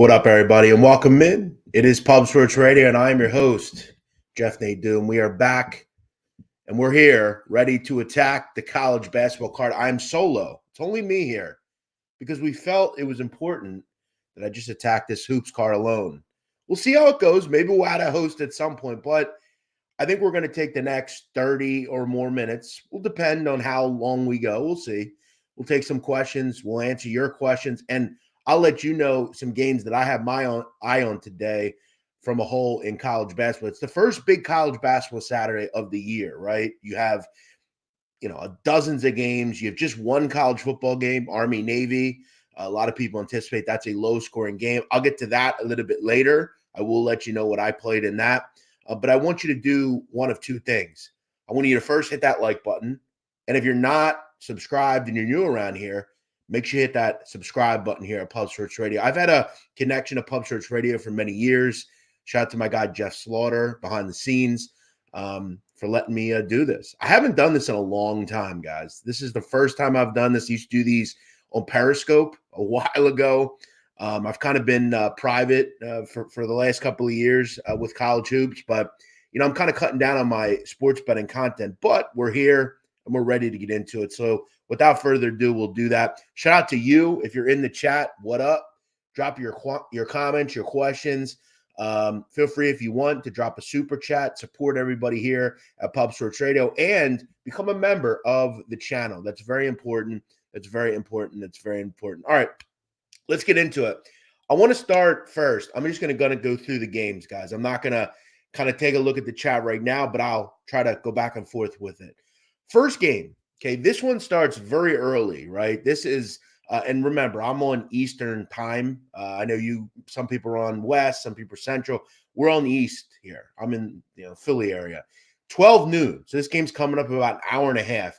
What up, everybody, and welcome in. It is Pub Sports Radio, and I am your host, Jeff Nate Doom. We are back, and we're here, ready to attack the college basketball card. I'm solo. It's only me here because we felt it was important that I just attack this hoops card alone. We'll see how it goes. Maybe we'll add a host at some point, but I think we're going to take the next 30 or more minutes. Will depend on how long we go. We'll see. We'll take some questions. We'll answer your questions, and I'll let you know some games that I have my eye on today from a whole in college basketball. It's the first big college basketball Saturday of the year, right? You have, dozens of games. You have just one college football game, Army-Navy. A lot of people anticipate that's a low-scoring game. I'll get to that a little bit later. I will let you know what I played in that. But I want you to do one of two things. I want you to first hit that like button. And if you're not subscribed and you're new around here, make sure you hit that subscribe button here at Pub Search Radio. I've had a connection to Pub Search Radio for many years. Shout out to my guy, Jeff Slaughter, behind the scenes, for letting me do this. I haven't done this in a long time, guys. This is the first time I've done this. I used to do these on Periscope a while ago. I've kind of been private for the last couple of years with college hoops, but, I'm kind of cutting down on my sports betting content, but we're here and we're ready to get into it. So without further ado, we'll do that. Shout out to you. If you're in the chat, what up? Drop your comments, your questions. Feel free if you want to drop a super chat, support everybody here at Pub Sports Radio, and become a member of the channel. That's very important. That's very important. That's very important. All right, let's get into it. I want to start first. I'm just going to go through the games, guys. I'm not going to kind of take a look at the chat right now, but I'll try to go back and forth with it. First game. Okay, this one starts very early, right? This is, and remember, I'm on Eastern time. I know some people are on West, some people are Central. We're on the East here. I'm in, Philly area. 12 noon. So this game's coming up in about an hour and a half.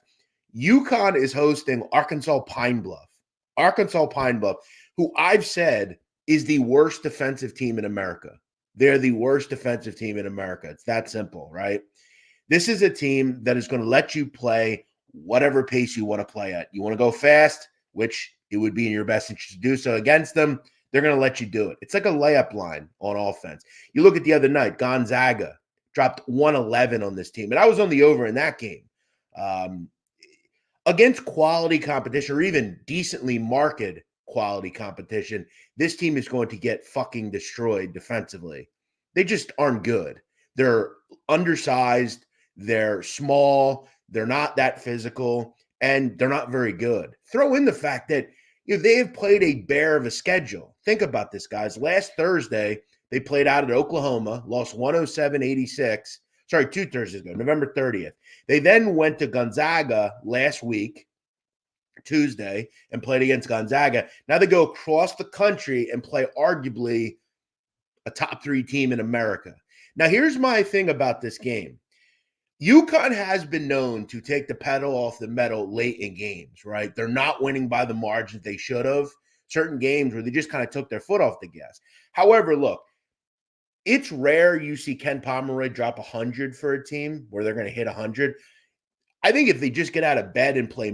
UConn is hosting Arkansas Pine Bluff. Arkansas Pine Bluff, who I've said is the worst defensive team in America. They're the worst defensive team in America. It's that simple, right? This is a team that is going to let you play whatever pace you want to play at. You want to go fast, which it would be in your best interest to do so against them. They're going to let you do it. It's like a layup line on offense. You look at the other night, Gonzaga dropped 111 on this team, and I was on the over in that game. Against quality competition, or even decently marketed quality competition, this team is going to get fucking destroyed defensively. They just aren't good. They're undersized. They're small. They're not that physical, and they're not very good. Throw in the fact that they have played a bear of a schedule. Think about this, guys. Last Thursday, they played out at Oklahoma, lost 107-86. Sorry, 2 Thursdays ago, November 30th. They then went to Gonzaga last week, Tuesday, and played against Gonzaga. Now they go across the country and play arguably a top 3 team in America. Now, here's my thing about this game. UConn has been known to take the pedal off the metal late in games, right? They're not winning by the margins they should have. Certain games where they just kind of took their foot off the gas. However, look, it's rare you see Ken Pomeroy drop 100 for a team where they're going to hit 100. I think if they just get out of bed and play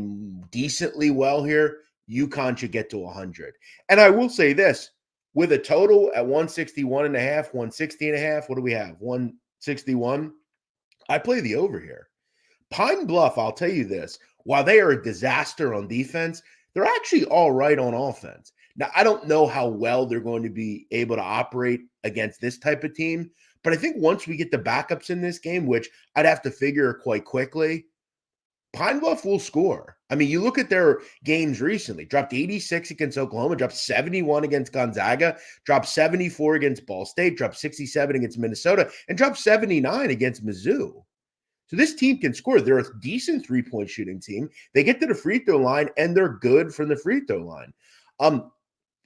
decently well here, UConn should get to 100. And I will say this, with a total at 161.5, 160.5, what do we have? 161. I play the over here. Pine Bluff, I'll tell you this, while they are a disaster on defense, they're actually all right on offense. Now, I don't know how well they're going to be able to operate against this type of team, but I think once we get the backups in this game, which I'd have to figure quite quickly, Pine Bluff will score. I mean, you look at their games recently, dropped 86 against Oklahoma, dropped 71 against Gonzaga, dropped 74 against Ball State, dropped 67 against Minnesota, and dropped 79 against Mizzou. So this team can score. They're a decent three-point shooting team. They get to the free throw line, and they're good from the free throw line.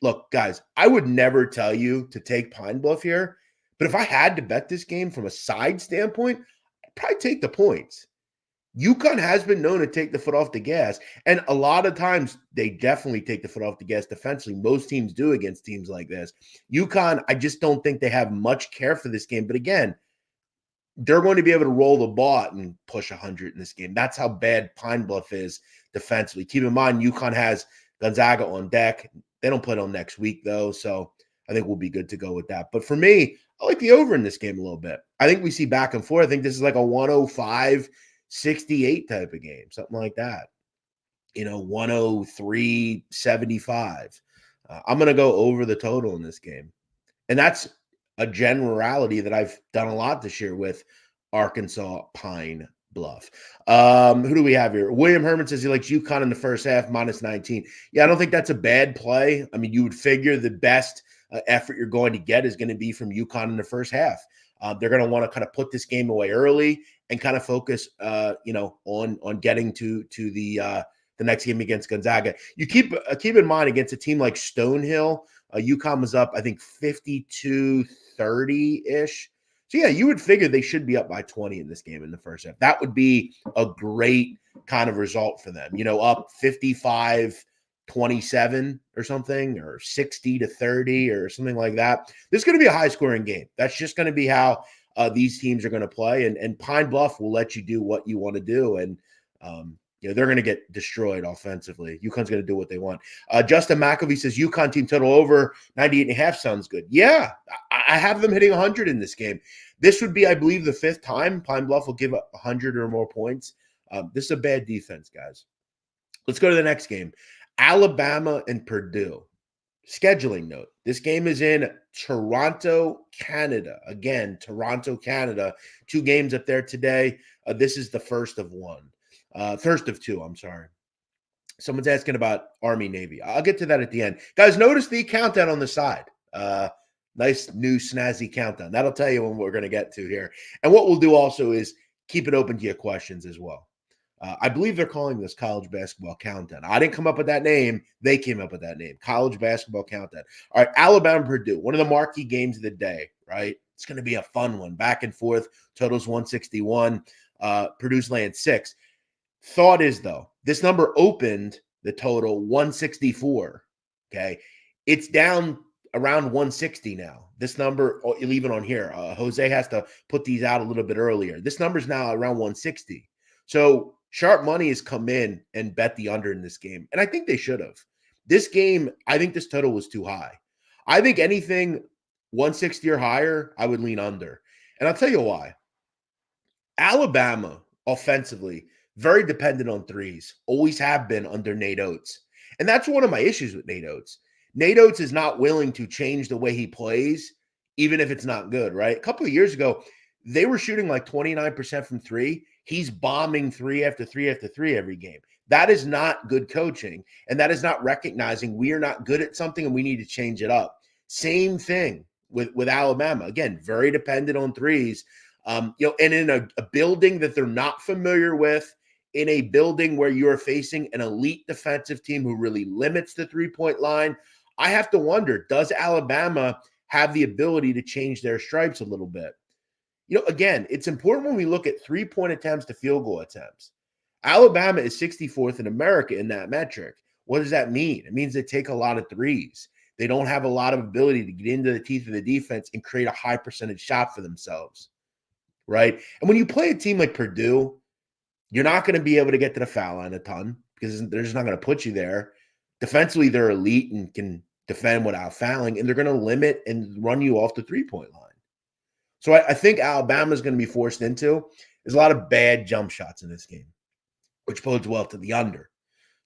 Look, guys, I would never tell you to take Pine Bluff here, but if I had to bet this game from a side standpoint, I'd probably take the points. UConn has been known to take the foot off the gas, and a lot of times they definitely take the foot off the gas defensively. Most teams do against teams like this. UConn, I just don't think they have much care for this game, but again, they're going to be able to roll the ball and push 100 in this game. That's how bad Pine Bluff is defensively. Keep in mind, UConn has Gonzaga on deck. They don't play till next week, though, so I think we'll be good to go with that. But for me, I like the over in this game a little bit. I think we see back and forth. I think this is like a 105-68 type of game, something like that. 103-75. I'm going to go over the total in this game. And that's a generality that I've done a lot this year with Arkansas Pine Bluff. Who do we have here? William Herman says he likes UConn in the first half, -19. Yeah, I don't think that's a bad play. I mean, you would figure the best effort you're going to get is going to be from UConn in the first half. They're going to want to kind of put this game away early and kind of focus, on getting to the next game against Gonzaga. You keep in mind against a team like Stonehill, UConn was up, I think, 52-30-ish. So, yeah, you would figure they should be up by 20 in this game in the first half. That would be a great kind of result for them. Up 55-27 or something, or 60-30 or something like that. This is going to be a high-scoring game. That's just going to be how these teams are going to play. And Pine Bluff will let you do what you want to do. And, they're going to get destroyed offensively. UConn's going to do what they want. Justin McAvee says UConn team total over 98.5 sounds good. Yeah, I have them hitting 100 in this game. This would be, I believe, the fifth time Pine Bluff will give up 100 or more points. This is a bad defense, guys. Let's go to the next game. Alabama and Purdue. Scheduling note. This game is in Toronto, Canada. Again, Toronto, Canada. 2 games up there today. This is the first of two, I'm sorry. Someone's asking about Army, Navy. I'll get to that at the end. Guys, notice the countdown on the side. Nice new snazzy countdown. That'll tell you when we're going to get to here. And what we'll do also is keep it open to your questions as well. I believe they're calling this college basketball countdown. I didn't come up with that name. They came up with that name, college basketball countdown. All right, Alabama, Purdue, one of the marquee games of the day, right? It's going to be a fun one. Back and forth, totals 161. Purdue's laying 6. Thought is, though, this number opened the total 164, okay? It's down around 160 now. This number, even on here, Jose has to put these out a little bit earlier. This number's now around 160. So sharp money has come in and bet the under in this game, and I think they should have. This game, I think this total was too high. I think anything 160 or higher, I would lean under. And I'll tell you why. Alabama, offensively, very dependent on threes, always have been under Nate Oates. And that's one of my issues with Nate Oates. Nate Oates is not willing to change the way he plays, even if it's not good, right? A couple of years ago, they were shooting like 29% from three. He's bombing 3 after 3 after 3 every game. That is not good coaching, and that is not recognizing we are not good at something and we need to change it up. Same thing with Alabama. Again, very dependent on threes. And in a building that they're not familiar with, in a building where you are facing an elite defensive team who really limits the three-point line, I have to wonder, does Alabama have the ability to change their stripes a little bit? Again, it's important when we look at three-point attempts to field goal attempts. Alabama is 64th in America in that metric. What does that mean? It means they take a lot of threes. They don't have a lot of ability to get into the teeth of the defense and create a high percentage shot for themselves, right? And when you play a team like Purdue, you're not going to be able to get to the foul line a ton because they're just not going to put you there. Defensively, they're elite and can defend without fouling, and they're going to limit and run you off the three-point line. So I think Alabama's going to be forced into there's a lot of bad jump shots in this game, which bodes well to the under.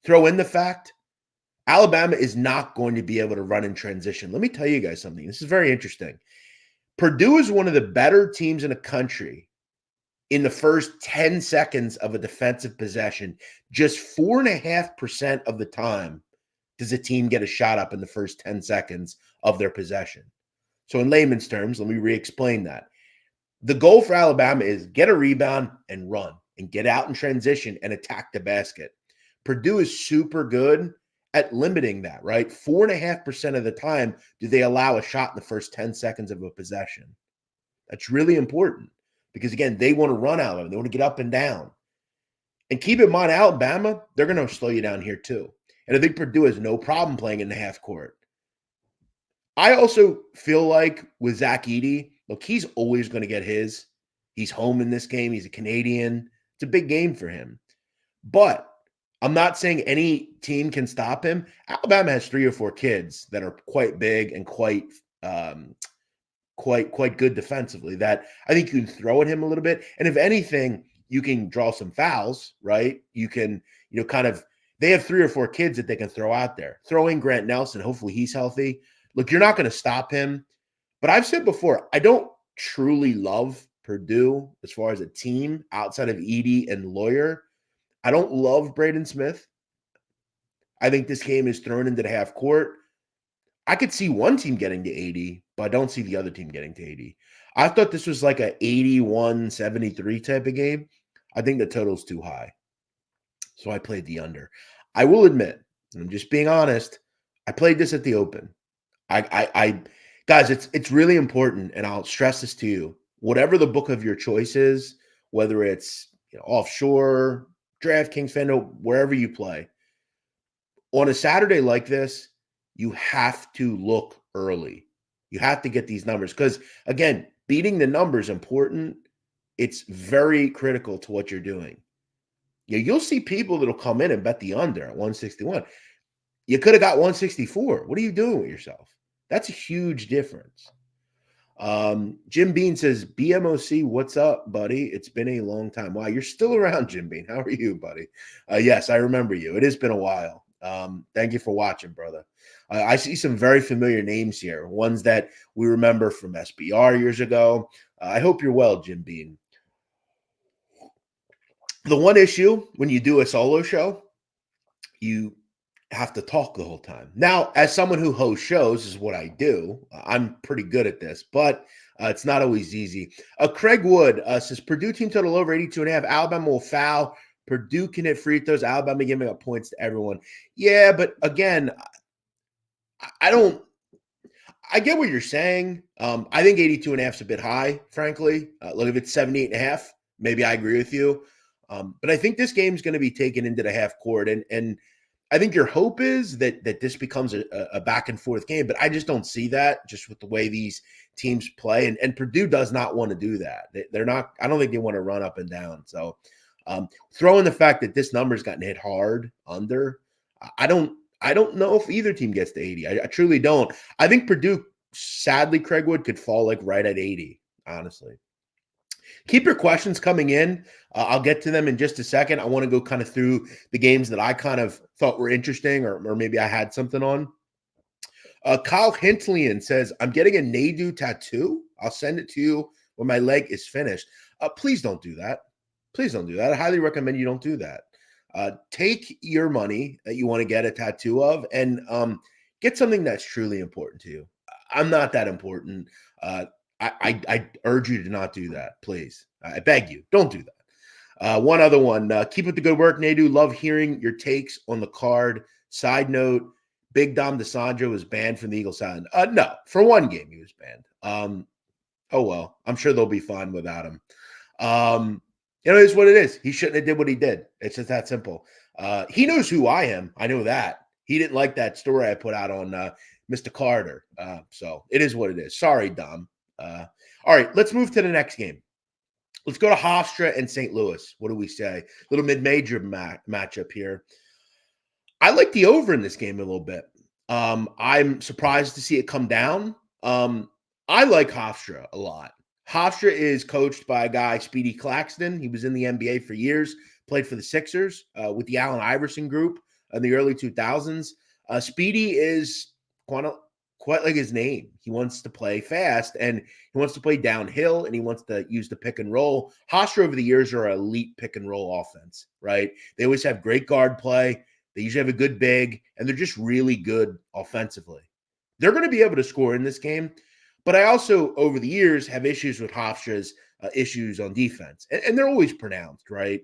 Throw in the fact Alabama is not going to be able to run in transition. Let me tell you guys something. This is very interesting. Purdue is one of the better teams in the country in the first 10 seconds of a defensive possession. Just 4.5% of the time does a team get a shot up in the first 10 seconds of their possession. So in layman's terms, let me re-explain that. The goal for Alabama is get a rebound and run and get out in transition and attack the basket. Purdue is super good at limiting that, right? 4.5% of the time do they allow a shot in the first 10 seconds of a possession. That's really important because, again, they want to run out of it. They want to get up and down. And keep in mind, Alabama, they're going to slow you down here too. And I think Purdue has no problem playing in the half court. I also feel like with Zach Edey, look, he's always going to get his. He's home in this game. He's a Canadian. It's a big game for him. But I'm not saying any team can stop him. Alabama has 3 or 4 kids that are quite big and quite um, quite good defensively that I think you can throw at him a little bit. And if anything, you can draw some fouls, right? You can, kind of, they have 3 or 4 kids that they can throw out there. Throw in Grant Nelson. Hopefully he's healthy. Look, you're not going to stop him. But I've said before, I don't truly love Purdue as far as a team outside of Edey and Lawyer. I don't love Braden Smith. I think this game is thrown into the half court. I could see one team getting to 80, but I don't see the other team getting to 80. I thought this was like a 81-73 type of game. I think the total's too high. So I played the under. I will admit, and I'm just being honest, I played this at the open. I guys, it's really important, and I'll stress this to you. Whatever the book of your choice is, whether it's offshore, DraftKings, FanDuel, wherever you play, on a Saturday like this, you have to look early. You have to get these numbers because, again, beating the number is important. It's very critical to what you're doing. You'll see people that'll come in and bet the under at 161. You could have got 164. What are you doing with yourself? That's a huge difference. Jim Bean says, BMOC, what's up, buddy? It's been a long time. Wow, you're still around, Jim Bean. How are you, buddy? Yes, I remember you. It has been a while. Thank you for watching, brother. I see some very familiar names here, ones that we remember from SBR years ago. I hope you're well, Jim Bean. The one issue when you do a solo show, you have to talk the whole time. Now, as someone who hosts shows is what I do. I'm pretty good at this, but it's not always easy. Craig Wood says, Purdue team total over 82.5. Alabama will foul. Purdue can hit free throws. Alabama giving up points to everyone. Yeah, but again, I get what you're saying. I think 82.5 is a bit high, frankly. Look, if it's 78.5, maybe I agree with you. But I think this game is going to be taken into the half court. And I think your hope is that this becomes a back and forth game, but I just don't see that just with the way these teams play. And Purdue does not want to do that. They're not, I don't think they want to run up and down. So throw in the fact that this number's gotten hit hard under, I don't know if either team gets to 80. I truly don't. I think Purdue, sadly, Craig Wood, could fall like right at 80, honestly. Keep your questions coming in. I'll get to them in just a second. I want to go kind of through the games that I kind of thought were interesting or maybe I had something on. Kyle Hintlian says, I'm getting a Nadu tattoo. I'll send it to you when my leg is finished. Please don't do that. Please don't do that. I highly recommend you don't do that. Take your money that you want to get a tattoo of and get something that's truly important to you. I'm not that important. I urge you to not do that, please. I beg you, don't do that. One other one, keep up the good work, Nadu. Love hearing your takes on the card. Side note, Big Dom DeSandro was banned from the Eagles side. No, for one game he was banned. Oh, well, I'm sure they'll be fine without him. It's what it is. He shouldn't have did what he did. It's just that simple. He knows who I am. I know that. He didn't like that story I put out on Mr. Carter. So it is what it is. Sorry, Dom. All right, let's move to the next game. Let's go to Hofstra and St. Louis. What do we say? Little mid-major matchup here. I like the over in this game a little bit. I'm surprised to see it come down. I like Hofstra a lot. Hofstra is coached by a guy, Speedy Claxton. He was in the NBA for years, played for the Sixers with the Allen Iverson group in the early 2000s. Speedy is quite like his name. He wants to play fast, and he wants to play downhill, and he wants to use the pick and roll. Hofstra over the years are an elite pick and roll offense, right? They always have great guard play. They usually have a good big, and they're just really good offensively. They're going to be able to score in this game, but I also, over the years, have issues with Hofstra's issues on defense, and they're always pronounced, right?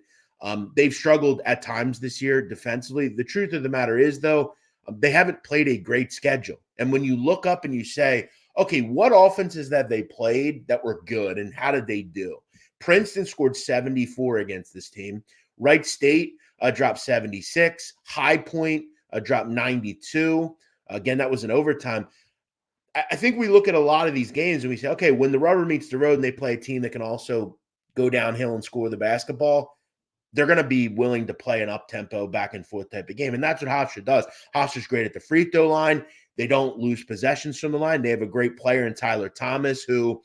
They've struggled at times this year defensively. The truth of the matter is, though, they haven't played a great schedule. And when you look up and you say, okay, what offenses that they played that were good and how did they do? Princeton scored 74 against this team. Wright State dropped 76. High Point dropped 92. Again, that was an overtime. I think we look at a lot of these games and we say, okay, when the rubber meets the road and they play a team that can also go downhill and score the basketball, they're going to be willing to play an up-tempo, back-and-forth type of game. And that's what Hofstra does. Hofstra's great at the free throw line. They don't lose possessions from the line. They have a great player in Tyler Thomas, who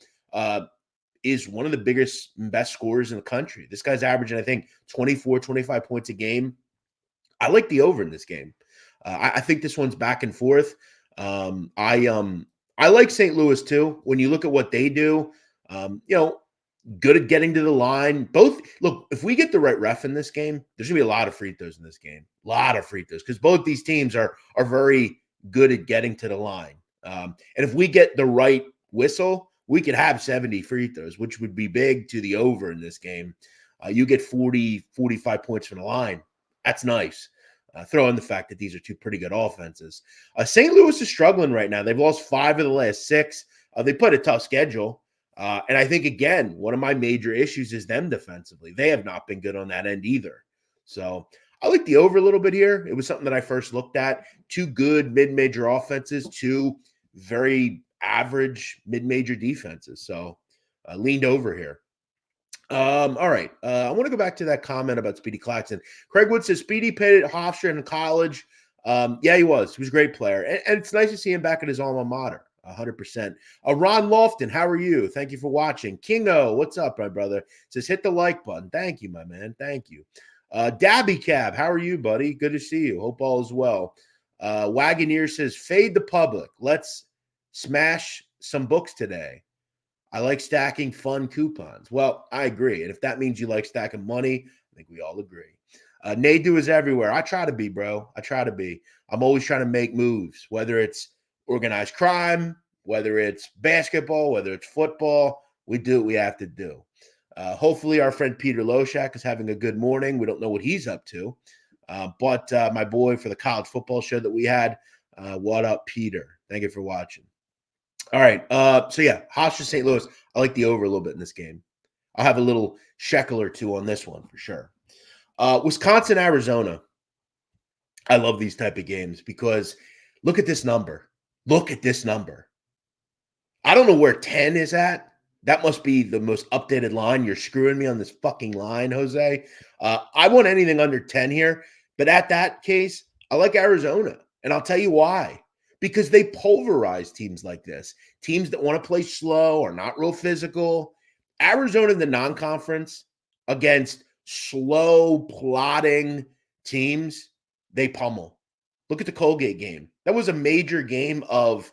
is one of the biggest and best scorers in the country. This guy's averaging, I think, 24, 25 points a game. I like the over in this game. I think this one's back and forth. I like St. Louis too. When you look at what they do, good at getting to the line. Both look, if we get the right ref in this game, there's gonna be a lot of free throws in this game. A lot of free throws because both these teams are very good at getting to the line. And if we get the right whistle, we could have 70 free throws, which would be big to the over in this game. You get 40, 45 points from the line. That's nice. Throw in the fact that these are two pretty good offenses. St. Louis is struggling right now. They've lost 5 of the last 6. They put a tough schedule. And I think, again, one of my major issues is them defensively. They have not been good on that end either. So I like the over a little bit here. It was something that I first looked at. 2 good mid-major offenses, 2 very average mid-major defenses. So leaned over here. All right. I want to go back to that comment about Speedy Claxton. Craig Wood says Speedy played at Hofstra in college. Yeah, he was. He was a great player. And it's nice to see him back at his alma mater. 100%. Ron Lofton, how are you? Thank you for watching. Kingo, what's up, my brother? Says hit the like button. Thank you, my man. Thank you. Dabby Cab, how are you, buddy? Good to see you. Hope all is well. Wagoneer says fade the public. Let's smash some books today. I like stacking fun coupons. Well, I agree. And if that means you like stacking money, I think we all agree. Nadu is everywhere. I try to be, bro. I try to be. I'm always trying to make moves, whether it's organized crime, whether it's basketball, whether it's football. We do what we have to do. Hopefully our friend Peter Loshak is having a good morning. We don't know what he's up to. But my boy for the college football show that we had, what up, Peter? Thank you for watching. All right. So yeah, Hofstra St. Louis. I like the over a little bit in this game. I'll have a little shekel or two on this one for sure. Wisconsin, Arizona. I love these type of games because look at this number. Look at this number. I don't know where 10 is at. That must be the most updated line. You're screwing me on this fucking line, Jose. I want anything under 10 here. But at that case, I like Arizona. And I'll tell you why. Because they pulverize teams like this. Teams that want to play slow or not real physical. Arizona in the non-conference against slow, plodding teams, they pummel. Look at the Colgate game. That was a major game of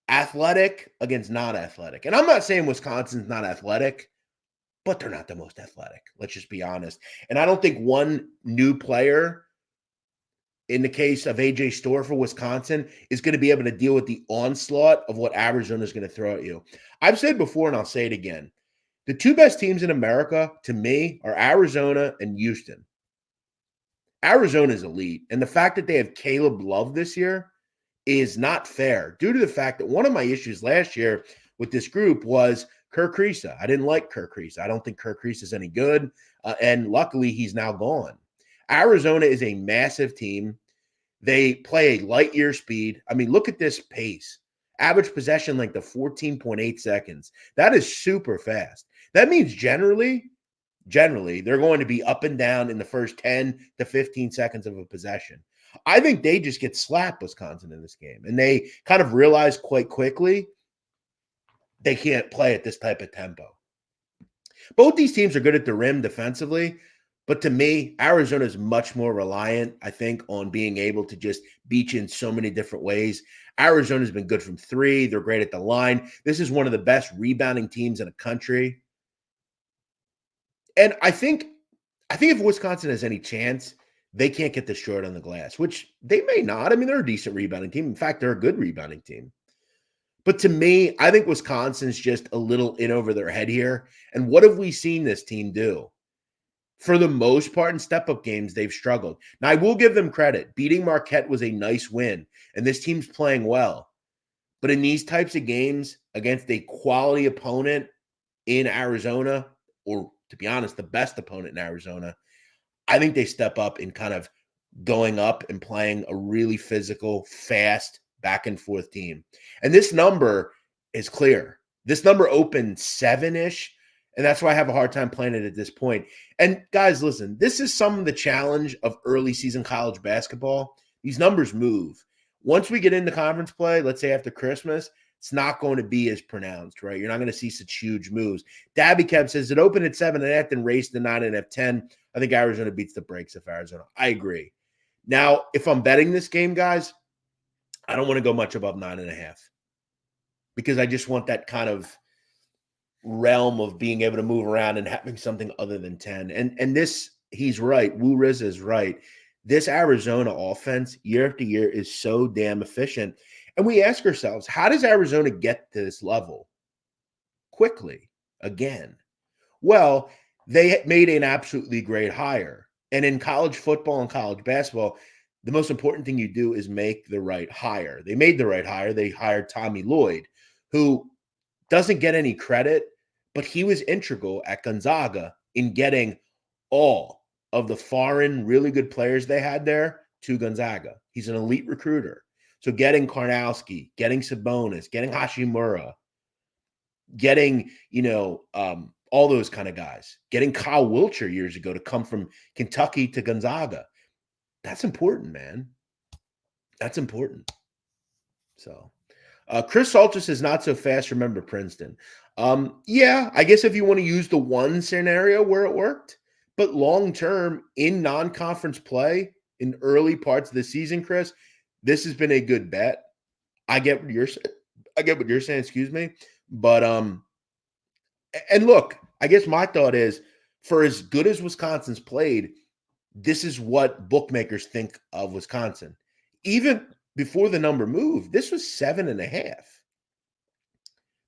athletic against not athletic. And I'm not saying Wisconsin's not athletic, but they're not the most athletic. Let's just be honest. And I don't think one new player in the case of A.J. Storr for Wisconsin, is going to be able to deal with the onslaught of what Arizona is going to throw at you. I've said before, and I'll say it again. The 2 best teams in America, to me, are Arizona and Houston. Arizona is elite. And the fact that they have Caleb Love this year is not fair due to the fact that one of my issues last year with this group was Kerr Kriisa. I didn't like Kerr Kriisa. I don't think Kerr Kriisa is any good. And luckily, he's now gone. Arizona is a massive team. They play a light year speed. I mean, look at this pace. Average possession length of 14.8 seconds. That is super fast. That means generally, they're going to be up and down in the first 10 to 15 seconds of a possession. I think they just get slapped, Wisconsin, in this game. And they kind of realize quite quickly they can't play at this type of tempo. Both these teams are good at the rim defensively. But to me, Arizona is much more reliant, I think, on being able to just beat you in so many different ways. Arizona's been good from 3. They're great at the line. This is one of the best rebounding teams in the country. And I think if Wisconsin has any chance, they can't get destroyed on the glass, which they may not. I mean, they're a decent rebounding team. In fact, they're a good rebounding team. But to me, I think Wisconsin's just a little in over their head here. And what have we seen this team do? For the most part, in step-up games, they've struggled. Now, I will give them credit. Beating Marquette was a nice win, and this team's playing well. But in these types of games, against a quality opponent in Arizona, or to be honest, the best opponent in Arizona, I think they step up in kind of going up and playing a really physical, fast, back-and-forth team. And this number is clear. This number opened 7-ish. And that's why I have a hard time playing it at this point. And guys, listen, this is some of the challenge of early season college basketball. These numbers move. Once we get into conference play, let's say after Christmas, it's not going to be as pronounced, right? You're not going to see such huge moves. Dabby Kev says it opened at 7.5 and raced to 9.5, 10. I think Arizona beats the brakes of Arizona. I agree. Now, if I'm betting this game, guys, I don't want to go much above 9.5 because I just want that kind of realm of being able to move around and having something other than 10. And this, he's right. Woo Riz is right. This Arizona offense year after year is so damn efficient. And we ask ourselves, how does Arizona get to this level quickly again? Well, they made an absolutely great hire. And in college football and college basketball, the most important thing you do is make the right hire. They made the right hire. They hired Tommy Lloyd, who doesn't get any credit, but he was integral at Gonzaga in getting all of the foreign really good players they had there to Gonzaga. He's an elite recruiter. So getting Karnowski, getting Sabonis, getting Hashimura, getting, all those kind of guys, getting Kyle Wiltshire years ago to come from Kentucky to Gonzaga. That's important, man. That's important. So Chris Salter says not so fast. Remember Princeton. Yeah, I guess if you want to use the one scenario where it worked, but long term in non-conference play in early parts of the season, Chris, this has been a good bet. I get what you're saying, excuse me. But and look, I guess my thought is for as good as Wisconsin's played, this is what bookmakers think of Wisconsin. Even before the number moved, this was 7.5.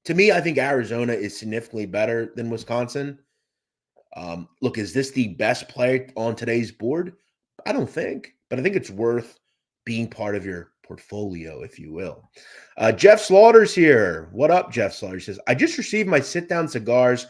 To me, I think Arizona is significantly better than Wisconsin. Look, is this the best player on today's board? I don't think, but I think it's worth being part of your portfolio, if you will. Jeff Slaughter's here. What up, Jeff Slaughter? He says, I just received my sit-down cigars.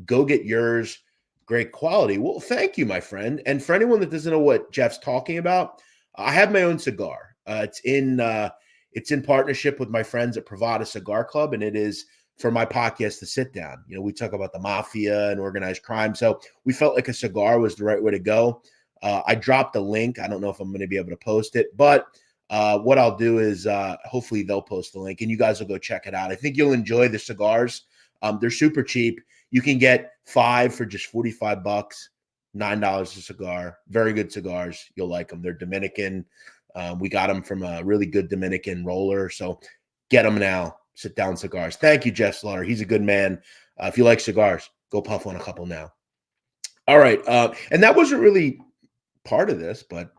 Go get yours. Great quality. Well, thank you, my friend. And for anyone that doesn't know what Jeff's talking about, I have my own cigar. It's in partnership with my friends at Pravada Cigar Club, and it is for my podcast, The Sit Down. We talk about the mafia and organized crime. So we felt like a cigar was the right way to go. I dropped a link. I don't know if I'm going to be able to post it, but what I'll do is hopefully they'll post the link and you guys will go check it out. I think you'll enjoy the cigars. They're super cheap. You can get 5 for just $45, $9 a cigar. Very good cigars. You'll like them. They're Dominican. We got them from a really good Dominican roller. So get them now. Sit down cigars. Thank you, Jeff Slaughter. He's a good man. If you like cigars, go puff on a couple now. All right. And that wasn't really part of this, but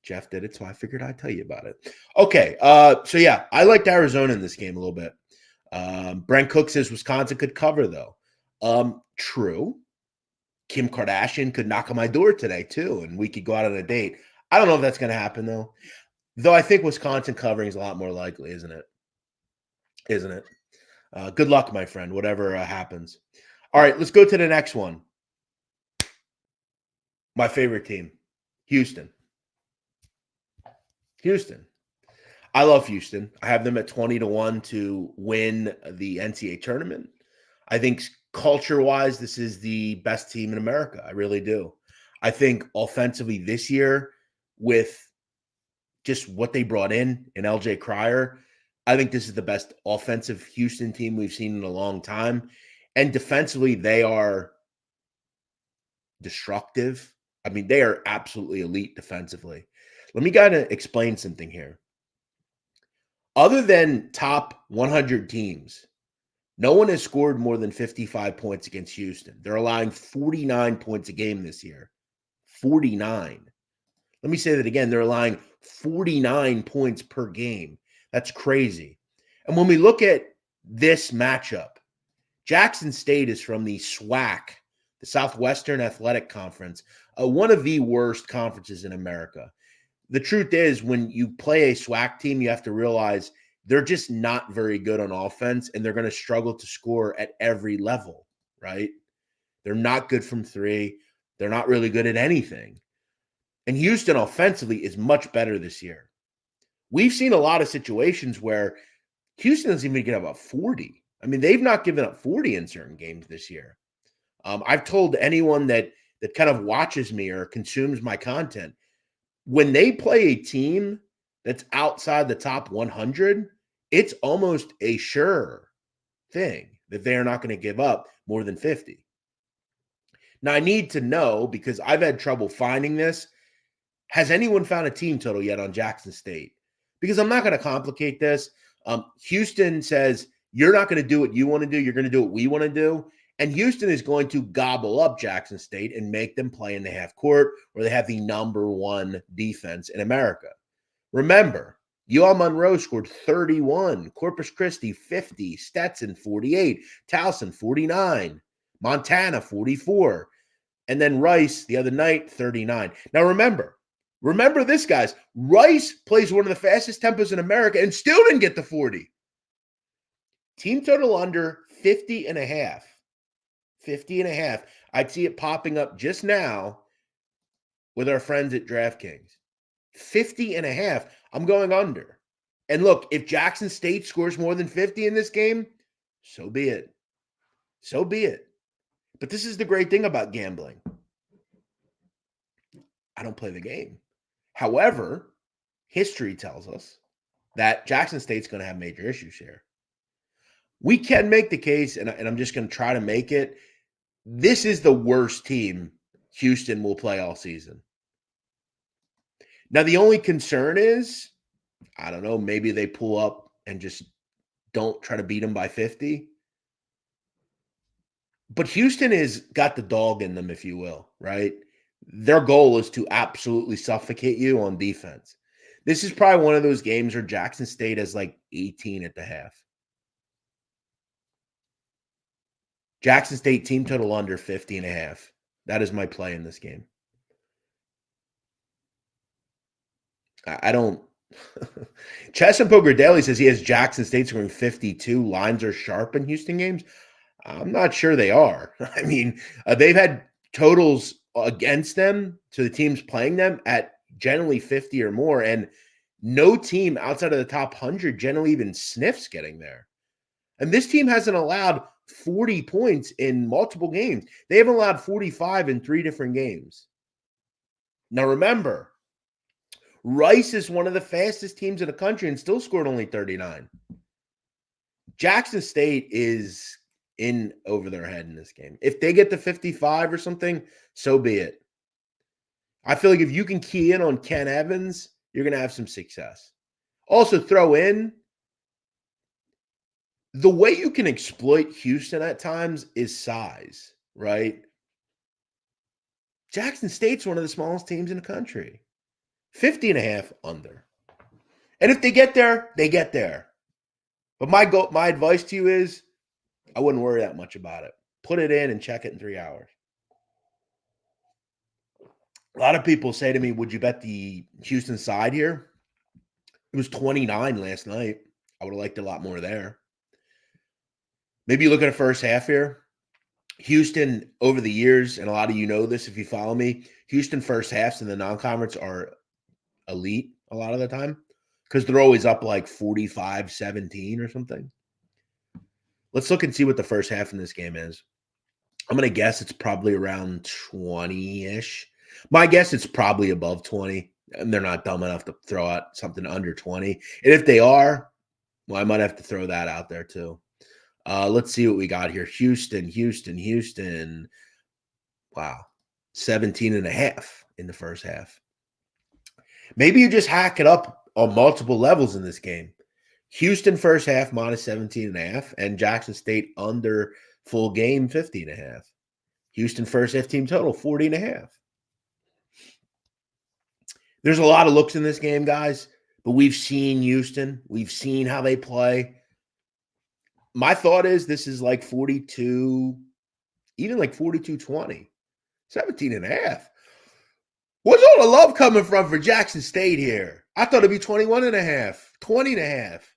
Jeff did it, so I figured I'd tell you about it. Okay. So, yeah, I liked Arizona in this game a little bit. Brent Cook says Wisconsin could cover, though. True. Kim Kardashian could knock on my door today, too, and we could go out on a date. I don't know if that's going to happen, though. Though I think Wisconsin covering is a lot more likely, isn't it? Good luck, my friend, whatever happens. All right, let's go to the next one. My favorite team, Houston. I love Houston. I have them at 20-1 to win the NCAA tournament. I think culture-wise, this is the best team in America. I really do. I think offensively this year, with just what they brought in LJ Cryer, I think this is the best offensive Houston team we've seen in a long time. And defensively, they are destructive. I mean, they are absolutely elite defensively. Let me kind of explain something here. Other than top 100 teams, no one has scored more than 55 points against Houston. They're allowing 49 points a game this year. 49. Let me say that again. They're allowing 49 points per game. That's crazy. And when we look at this matchup, Jackson State is from the SWAC, the Southwestern Athletic Conference, one of the worst conferences in America. The truth is, when you play a SWAC team, you have to realize they're just not very good on offense, and they're going to struggle to score at every level, right? They're not good from three. They're not really good at anything. And Houston offensively is much better this year. We've seen a lot of situations where Houston doesn't even get about 40. I mean, they've not given up 40 in certain games this year. I've told anyone that kind of watches me or consumes my content, when they play a team that's outside the top 100, it's almost a sure thing that they're not going to give up more than 50. Now, I need to know, because I've had trouble finding this, has anyone found a team total yet on Jackson State? Because I'm not going to complicate this. Houston says, you're not going to do what you want to do. You're going to do what we want to do. And Houston is going to gobble up Jackson State and make them play in the half court, where they have the number one defense in America. Remember, UL Monroe scored 31, Corpus Christi 50, Stetson 48, Towson 49, Montana 44, and then Rice the other night 39. Now remember this, guys. Rice plays one of the fastest tempos in America and still didn't get to 40. Team total under 50 and a half. 50 and a half. I'd see it popping up just now with our friends at DraftKings. 50 and a half. I'm going under. And look, if Jackson State scores more than 50 in this game, so be it. So be it. But this is the great thing about gambling. I don't play the game. However, history tells us that Jackson State's going to have major issues here. We can make the case, and I'm just going to try to make it. This is the worst team Houston will play all season. Now, the only concern is, I don't know, maybe they pull up and just don't try to beat them by 50. But Houston has got the dog in them, if you will, right? Their goal is to absolutely suffocate you on defense. This is probably one of those games where Jackson State has like 18 at the half. Jackson State team total under 50 and a half. That is my play in this game. I don't. Chess and Poker Daily says he has Jackson State scoring 52. Lines are sharp in Houston games. I'm not sure they are. I mean, they've had totals against them, to the teams playing them, at generally 50 or more. And no team outside of the top 100 generally even sniffs getting there. And this team hasn't allowed 40 points in multiple games. They haven't allowed 45 in 3 different games. Now, remember, Rice is one of the fastest teams in the country and still scored only 39. Jackson State is in over their head in this game. If they get to 55 or something, so be it. I feel like if you can key in on Ken Evans, you're going to have some success. Also, throw in, the way you can exploit Houston at times is size, right? Jackson State's one of the smallest teams in the country. 50 and a half under. And if they get there, they get there. But my advice to you is, I wouldn't worry that much about it. Put it in and check it in 3 hours. A lot of people say to me, would you bet the Houston side here? It was 29 last night. I would have liked a lot more there. Maybe you look at the first half here. Houston, over the years, and a lot of you know this if you follow me, Houston first halves in the non-conference are elite a lot of the time because they're always up like 45-17 or something. Let's look and see what the first half in this game is. I'm going to guess it's probably around 20-ish. My guess it's probably above 20, and they're not dumb enough to throw out something under 20. And if they are, well, I might have to throw that out there too. Let's see what we got here. Houston. Wow. 17 and a half in the first half. Maybe you just hack it up on multiple levels in this game. Houston first half minus 17 and a half, and Jackson State under full game 50 and a half. Houston first half team total 40 and a half. There's a lot of looks in this game, guys, but we've seen Houston. We've seen how they play. My thought is this is like 42, even like 42-20, 17 and a half. Where's all the love coming from for Jackson State here? I thought it'd be 21 and a half, 20 and a half.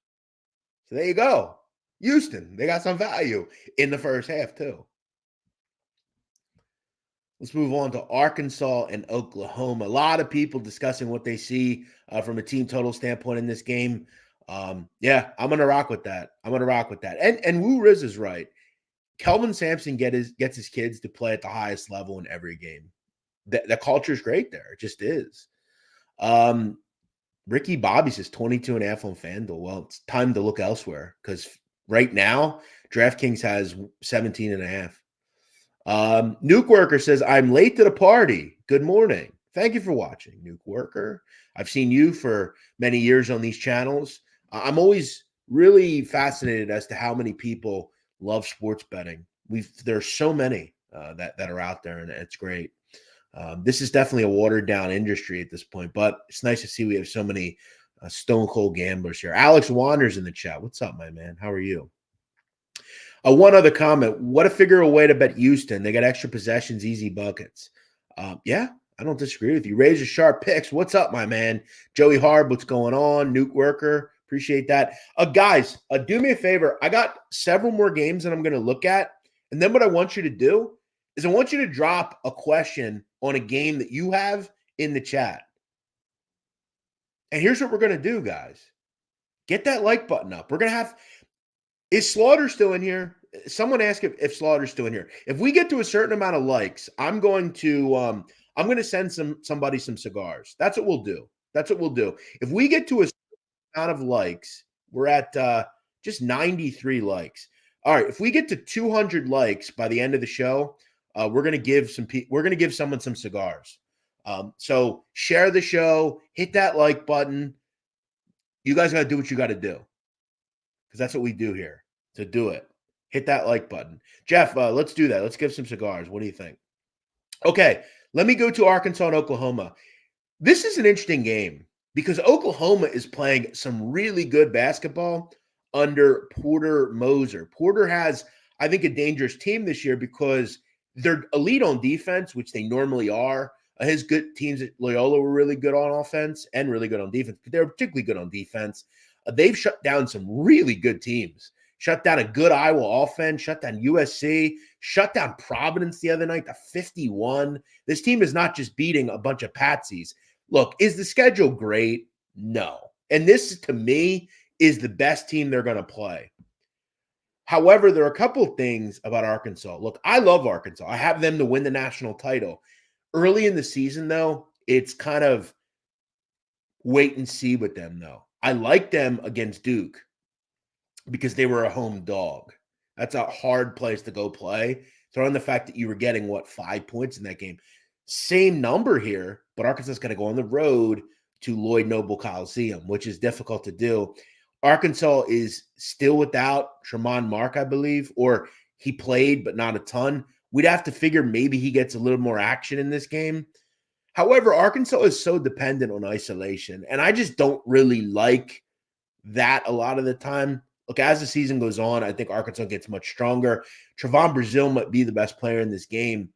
So there you go. Houston, they got some value in the first half too. Let's move on to Arkansas and Oklahoma. A lot of people discussing what they see from a team total standpoint in this game. Yeah, I'm going to rock with that. And Woo Riz is right. Kelvin Sampson gets his kids to play at the highest level in every game. The culture is great there. It just is. Ricky Bobby says 22.5 on FanDuel. Well, it's time to look elsewhere because right now, DraftKings has 17.5. Nuke Worker says, I'm late to the party. Good morning. Thank you for watching, Nuke Worker. I've seen you for many years on these channels. I'm always really fascinated as to how many people love sports betting. There's so many that are out there, and it's great. This is definitely a watered down industry at this point, but it's nice to see we have so many stone cold gamblers here. Alex Wanders in the chat. What's up, my man? How are you? One other comment. What a figure a way to bet Houston. They got extra possessions, easy buckets. Yeah, I don't disagree with you. Razor Sharp Picks. What's up, my man? Joey Harb, what's going on? Nuke Worker. Appreciate that. Guys, do me a favor. I got several more games that I'm going to look at. And then what I want you to do is I want you to drop a question on a game that you have in the chat. And here's what we're going to do, guys. Get that like button up. We're going to have – is Slaughter still in here? Someone ask if Slaughter's still in here. If we get to a certain amount of likes, I'm going to send somebody some cigars. That's what we'll do. That's what we'll do. If we get to a certain amount of likes, we're at just 93 likes. All right, if we get to 200 likes by the end of the show, we're going to give someone some cigars. So share the show, hit that like button. You guys got to do what you got to do because that's what we do here. To do it, hit that like button. Jeff, let's do that. Let's give some cigars. What do you think? Okay, let me go to Arkansas and Oklahoma. This is an interesting game because Oklahoma is playing some really good basketball under Porter Moser. Porter has, I think, a dangerous team this year because they're elite on defense, which they normally are. His good teams at Loyola were really good on offense and really good on defense, but they're particularly good on defense. They've shut down some really good teams. Shut down a good Iowa offense, shut down USC, shut down Providence the other night to 51. This team is not just beating a bunch of patsies. Look, is the schedule great? No. And this, to me, is the best team they're going to play. However, there are a couple of things about Arkansas. Look, I love Arkansas. I have them to win the national title. Early in the season, though, it's kind of wait and see with them, though. I like them against Duke because they were a home dog. That's a hard place to go play. Throw in the fact that you were getting, 5 points in that game. Same number here, but Arkansas is going to go on the road to Lloyd Noble Coliseum, which is difficult to do. Arkansas is still without Tremont Mark, I believe, or he played, but not a ton. We'd have to figure maybe he gets a little more action in this game. However, Arkansas is so dependent on isolation, and I just don't really like that a lot of the time. Look, as the season goes on, I think Arkansas gets much stronger. Trevon Brazile might be the best player in this game.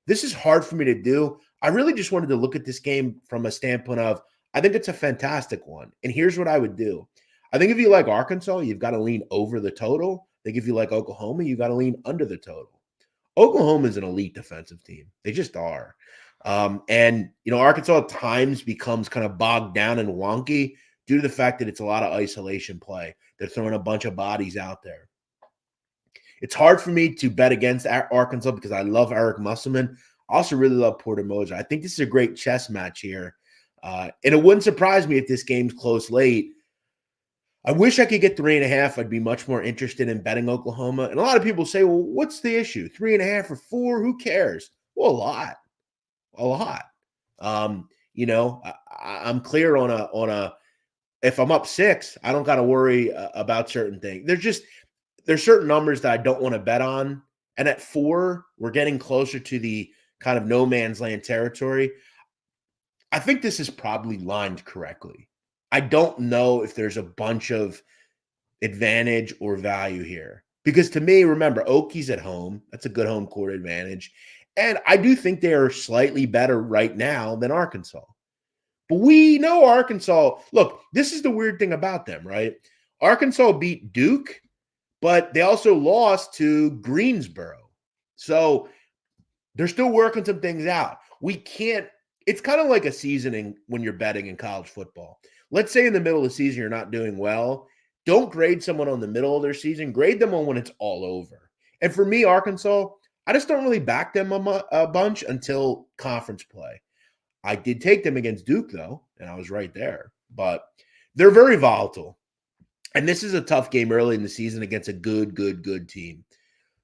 This is hard for me to do. I really just wanted to look at this game from a standpoint of, I think it's a fantastic one. And here's what I would do. I think if you like Arkansas, you've got to lean over the total. I think if you like Oklahoma, you've got to lean under the total. Oklahoma is an elite defensive team. They just are. And Arkansas at times becomes kind of bogged down and wonky due to the fact that it's a lot of isolation play. They're throwing a bunch of bodies out there. It's hard for me to bet against Arkansas because I love Eric Musselman. I also really love Porter Moser. I think this is a great chess match here. And it wouldn't surprise me if this game's close late. I wish I could get 3.5. I'd be much more interested in betting Oklahoma. And a lot of people say, well, what's the issue? 3.5 or 4? Who cares? Well, a lot. A lot. I'm clear on a if I'm up 6, I don't got to worry about certain things. There's certain numbers that I don't want to bet on. And at 4, we're getting closer to the kind of no man's land territory. I think this is probably lined correctly. I don't know if there's a bunch of advantage or value here. Because to me, remember, Oki's at home. That's a good home court advantage. And I do think they are slightly better right now than Arkansas. But we know Arkansas. Look, this is the weird thing about them, right? Arkansas beat Duke, but they also lost to Greensboro. So they're still working some things out. It's kind of like a seasoning when you're betting in college football. Let's say in the middle of the season you're not doing well. Don't grade someone on the middle of their season. Grade them on when it's all over. And for me, Arkansas, I just don't really back them a bunch until conference play. I did take them against Duke, though, and I was right there. but they're very volatile. And this is a tough game early in the season against a good team.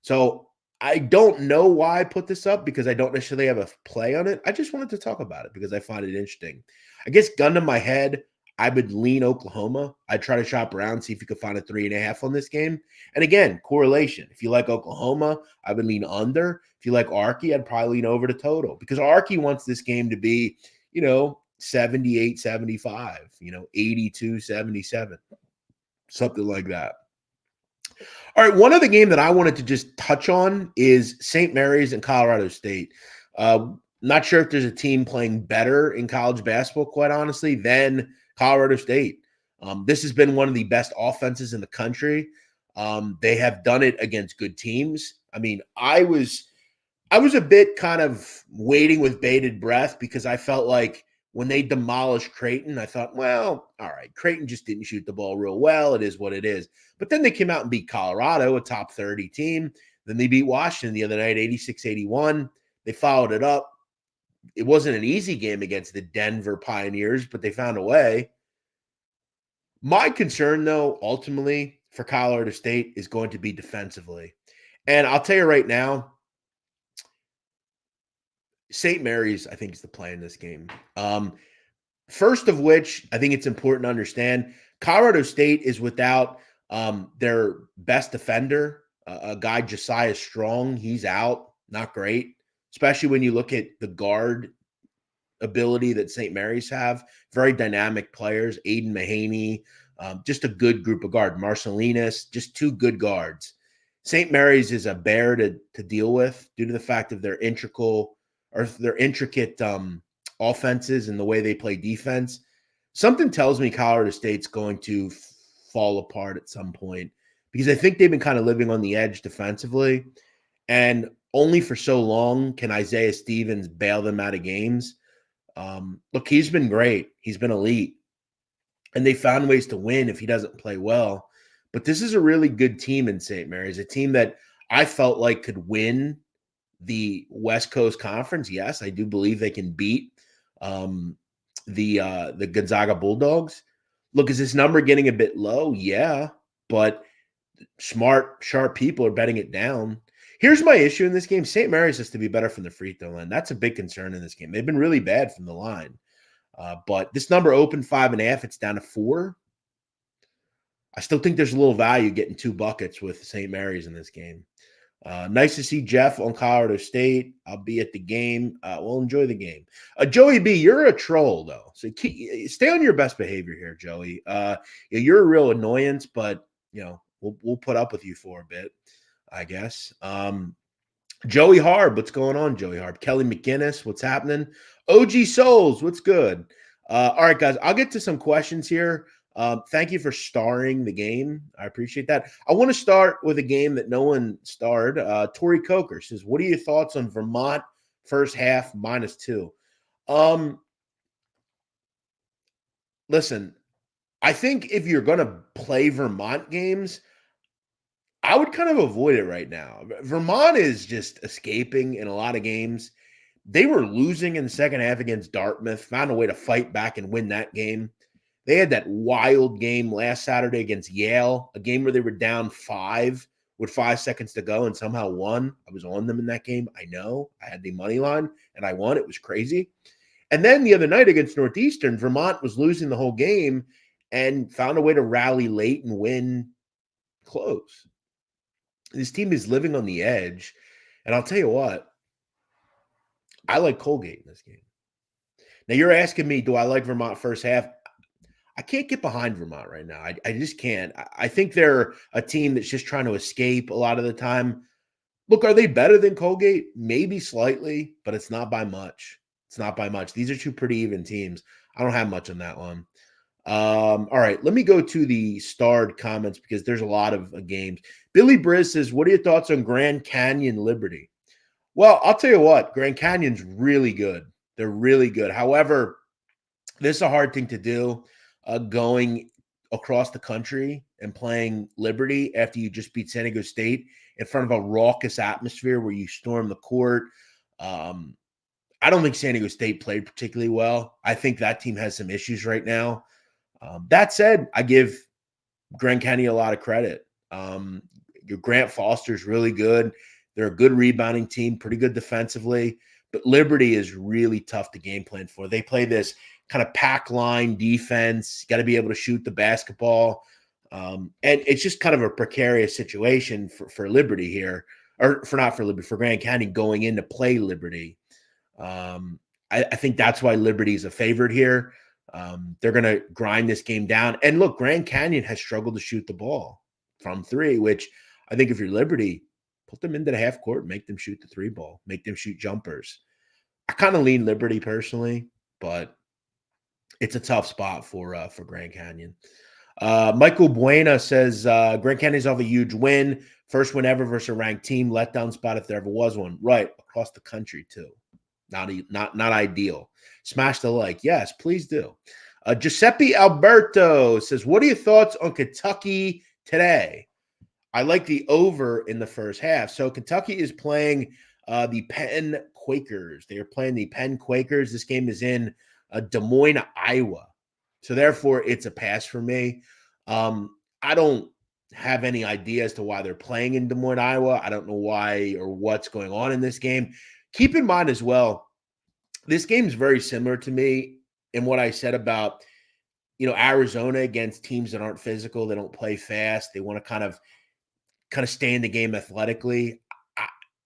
So I don't know why I put this up because I don't necessarily have a play on it. I just wanted to talk about it because I find it interesting. I guess gun to my head, I would lean Oklahoma. I'd try to shop around, see if you could find a 3.5 on this game. And again, correlation. If you like Oklahoma, I would lean under. If you like Arky, I'd probably lean over to total because Arky wants this game to be, 78-75, 82-77, something like that. All right, one other game that I wanted to just touch on is St. Mary's and Colorado State. Not sure if there's a team playing better in college basketball, quite honestly, than Colorado State. This has been one of the best offenses in the country. They have done it against good teams. I mean, I was a bit kind of waiting with bated breath because I felt like when they demolished Creighton, I thought, well, all right, Creighton just didn't shoot the ball real well. It is what it is. But then they came out and beat Colorado, a top 30 team. Then they beat Washington the other night, 86-81. They followed it up. It wasn't an easy game against the Denver Pioneers, but they found a way. My concern, though, ultimately for Colorado State is going to be defensively. And I'll tell you right now, St. Mary's, I think, is the play in this game. First of which, I think it's important to understand, Colorado State is without their best defender, a guy, Josiah Strong. He's out. Not great, especially when you look at the guard ability that St. Mary's have. Very dynamic players. Aiden Mahaney, just a good group of guards. Marcellinus, just two good guards. St. Mary's is a bear to deal with due to the fact of their intricate offenses and the way they play defense. Something tells me Colorado State's going to fall apart at some point because I think they've been kind of living on the edge defensively, and only for so long can Isaiah Stevens bail them out of games. Look, he's been great. He's been elite, and they found ways to win if he doesn't play well. But this is a really good team in St. Mary's, a team that I felt like could win the West Coast Conference. Yes, I do believe they can beat the Gonzaga Bulldogs. Look, is this number getting a bit low? Yeah, but smart, sharp people are betting it down. Here's my issue in this game. St. Mary's has to be better from the free throw line. That's a big concern in this game. They've been really bad from the line. But this number opened 5.5. It's down to 4. I still think there's a little value getting 2 buckets with St. Mary's in this game. Nice to see Jeff on Colorado State. I'll be at the game. We'll enjoy the game. Joey B, you're a troll, though. So stay on your best behavior here, Joey. You're a real annoyance, but, we'll put up with you for a bit, I guess. Joey Harb, what's going on, Joey Harb? Kelly McGinnis, what's happening? OG Souls, what's good? All right, guys, I'll get to some questions here. Thank you for starring the game. I appreciate that. I want to start with a game that no one starred. Tori Coker says, what are your thoughts on Vermont first half -2? Listen, I think if you're going to play Vermont games, I would kind of avoid it right now. Vermont is just escaping in a lot of games. They were losing in the second half against Dartmouth, found a way to fight back and win that game. They had that wild game last Saturday against Yale, a game where they were down 5 with 5 seconds to go and somehow won. I was on them in that game. I know. I had the money line, and I won. It was crazy. And then the other night against Northeastern, Vermont was losing the whole game and found a way to rally late and win close. This team is living on the edge. And I'll tell you what, I like Colgate in this game. Now, you're asking me, do I like Vermont first half? I can't get behind Vermont right now. I just can't. I think they're a team that's just trying to escape a lot of the time. Look, are they better than Colgate? Maybe slightly, but it's not by much. It's not by much. These are two pretty even teams. I don't have much on that one. All right, let me go to the starred comments because there's a lot of games. Billy Briz says, what are your thoughts on Grand Canyon Liberty? Well, I'll tell you what, Grand Canyon's really good. They're really good. However, this is a hard thing to do, going across the country and playing Liberty after you just beat San Diego State in front of a raucous atmosphere where you storm the court. I don't think San Diego State played particularly well. I think that team has some issues right now. That said, I give Grand Canyon a lot of credit. Your Grant Foster's really good. They're a good rebounding team, pretty good defensively, but Liberty is really tough to game plan for. They play this kind of pack line defense. You got to be able to shoot the basketball. And it's just kind of a precarious situation for Liberty here, or not for Liberty, for Grand Canyon going in to play Liberty. I think that's why Liberty is a favorite here. They're going to grind this game down. And look, Grand Canyon has struggled to shoot the ball from three, which I think if you're Liberty, put them into the half court, make them shoot the three ball, make them shoot jumpers. I kind of lean Liberty personally, but it's a tough spot for Grand Canyon. Michael Buena says Grand Canyon's off a huge win. First win ever versus a ranked team. Letdown spot if there ever was one. Right, across the country too. Not ideal. Smash the like. Yes, please do. Giuseppe Alberto says, what are your thoughts on Kentucky today? I like the over in the first half. So Kentucky is playing the Penn Quakers. They are playing the Penn Quakers. This game is in Des Moines, Iowa. So therefore, it's a pass for me. I don't have any idea as to why they're playing in Des Moines, Iowa. I don't know why or what's going on in this game. Keep in mind as well, this game is very similar to me in what I said about, Arizona against teams that aren't physical. They don't play fast. They want to kind of stay in the game athletically.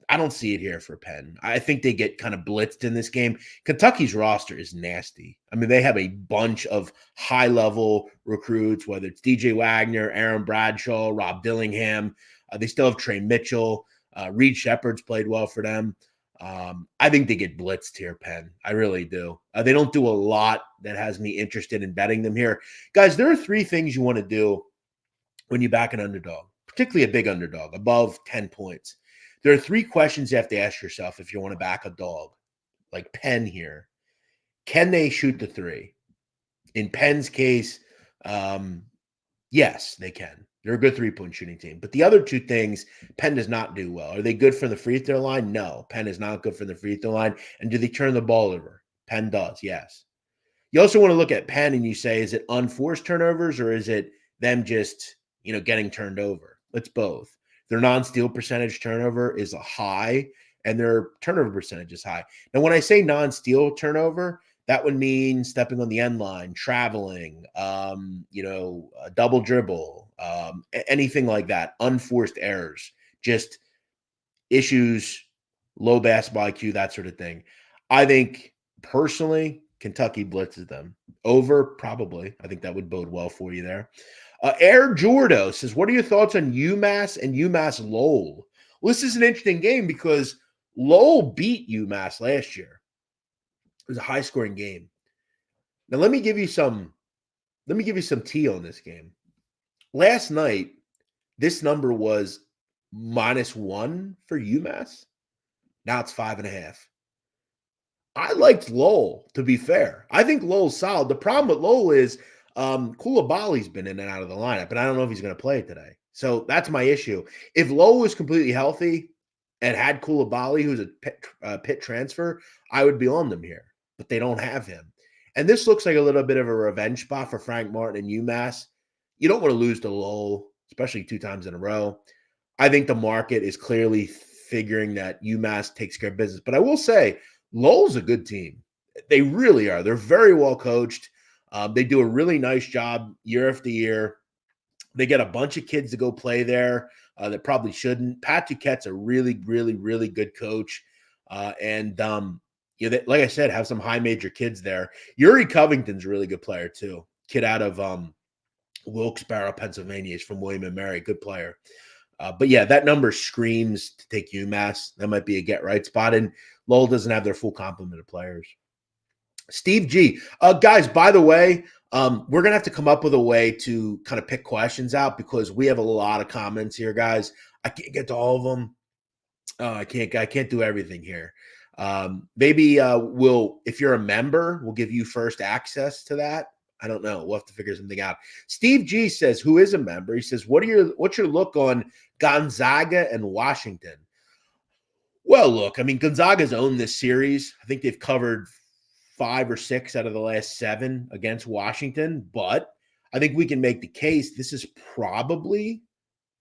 I don't see it here for Penn. I think they get kind of blitzed in this game. Kentucky's roster is nasty. I mean, they have a bunch of high-level recruits, whether it's DJ Wagner, Aaron Bradshaw, Rob Dillingham. They still have Trey Mitchell. Reed Shepherd's played well for them. I think they get blitzed here, Penn. I really do. They don't do a lot that has me interested in betting them here. Guys, there are three things you want to do when you back an underdog, particularly a big underdog, above 10 points. There are three questions you have to ask yourself if you want to back a dog, like Penn here. Can they shoot the three? In Penn's case, yes, they can. They're a good three-point shooting team. But the other two things, Penn does not do well. Are they good from the free throw line? No. Penn is not good from the free throw line. And do they turn the ball over? Penn does, yes. You also want to look at Penn and you say, is it unforced turnovers or is it them just, getting turned over? It's both. Their non-steal percentage turnover is a high, and their turnover percentage is high. Now, when I say non-steal turnover, that would mean stepping on the end line, traveling, a double dribble, anything like that, unforced errors, just issues, low basketball IQ, that sort of thing. I think, personally, Kentucky blitzes them. Over, probably. I think that would bode well for you there. Air Jordo says, what are your thoughts on UMass and UMass Lowell? Well, this is an interesting game because Lowell beat UMass last year. It was a high-scoring game. Now, let me give you some tea on this game. Last night, this number was -1 for UMass. Now it's 5.5. I liked Lowell, to be fair. I think Lowell's solid. The problem with Lowell is Coulibaly's been in and out of the lineup, and I don't know if he's going to play today. So that's my issue. If Lowell was completely healthy and had Coulibaly, who's a Pitt transfer, I would be on them here. But they don't have him. And this looks like a little bit of a revenge spot for Frank Martin and UMass. You don't want to lose to Lowell, especially 2 times in a row. I think the market is clearly figuring that UMass takes care of business. But I will say, Lowell's a good team. They really are. They're very well coached. They do a really nice job year after year. They get a bunch of kids to go play there that probably shouldn't. Pat Duquette's a really, really, really good coach. They, like I said, have some high major kids there. Yuri Covington's a really good player too. Kid out of Wilkes-Barre, Pennsylvania. He's from William & Mary. Good player. But yeah, that number screams to take UMass. That might be a get-right spot. And Lowell doesn't have their full complement of players. Steve G. Guys, by the way, we're going to have to come up with a way to kind of pick questions out because we have a lot of comments here, guys. I can't get to all of them. I can't do everything here. Maybe if you're a member, we'll give you first access to that. I don't know. We'll have to figure something out. Steve G says, who is a member? He says, what's your look on Gonzaga and Washington? Well, look, I mean, Gonzaga's owned this series. I think they've covered 5 or 6 out of the last 7 against Washington, but I think we can make the case this is probably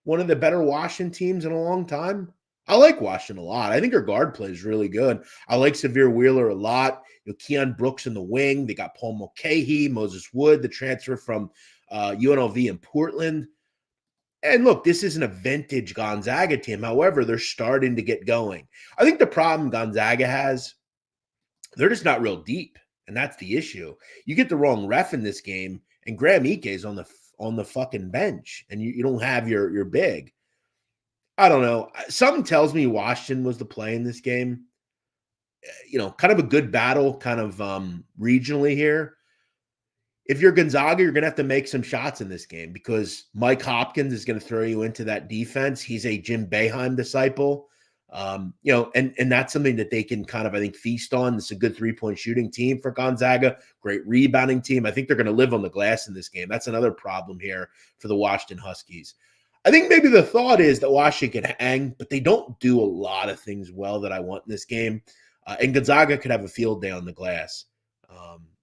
one of the better Washington teams in a long time. I like Washington a lot. I think our guard play is really good. I like Severe Wheeler a lot. Keon Brooks in the wing. They got Paul Mulcahy, Moses Wood, the transfer from UNLV in Portland. And look, this isn't a vintage Gonzaga team. However, they're starting to get going. I think the problem Gonzaga has, they're just not real deep, and that's the issue. You get the wrong ref in this game, and Graham Ike is on the fucking bench, and you don't have your big. I don't know. Something tells me Washington was the play in this game. Kind of a good battle, kind of regionally here. If you're Gonzaga, you're going to have to make some shots in this game because Mike Hopkins is going to throw you into that defense. He's a Jim Boeheim disciple. And that's something that they can kind of, I think, feast on. It's a good three-point shooting team for Gonzaga, great rebounding team. I think they're going to live on the glass in this game. That's another problem here for the Washington Huskies. I think maybe the thought is that Washington can hang, but they don't do a lot of things well that I want in this game. And Gonzaga could have a field day on the glass.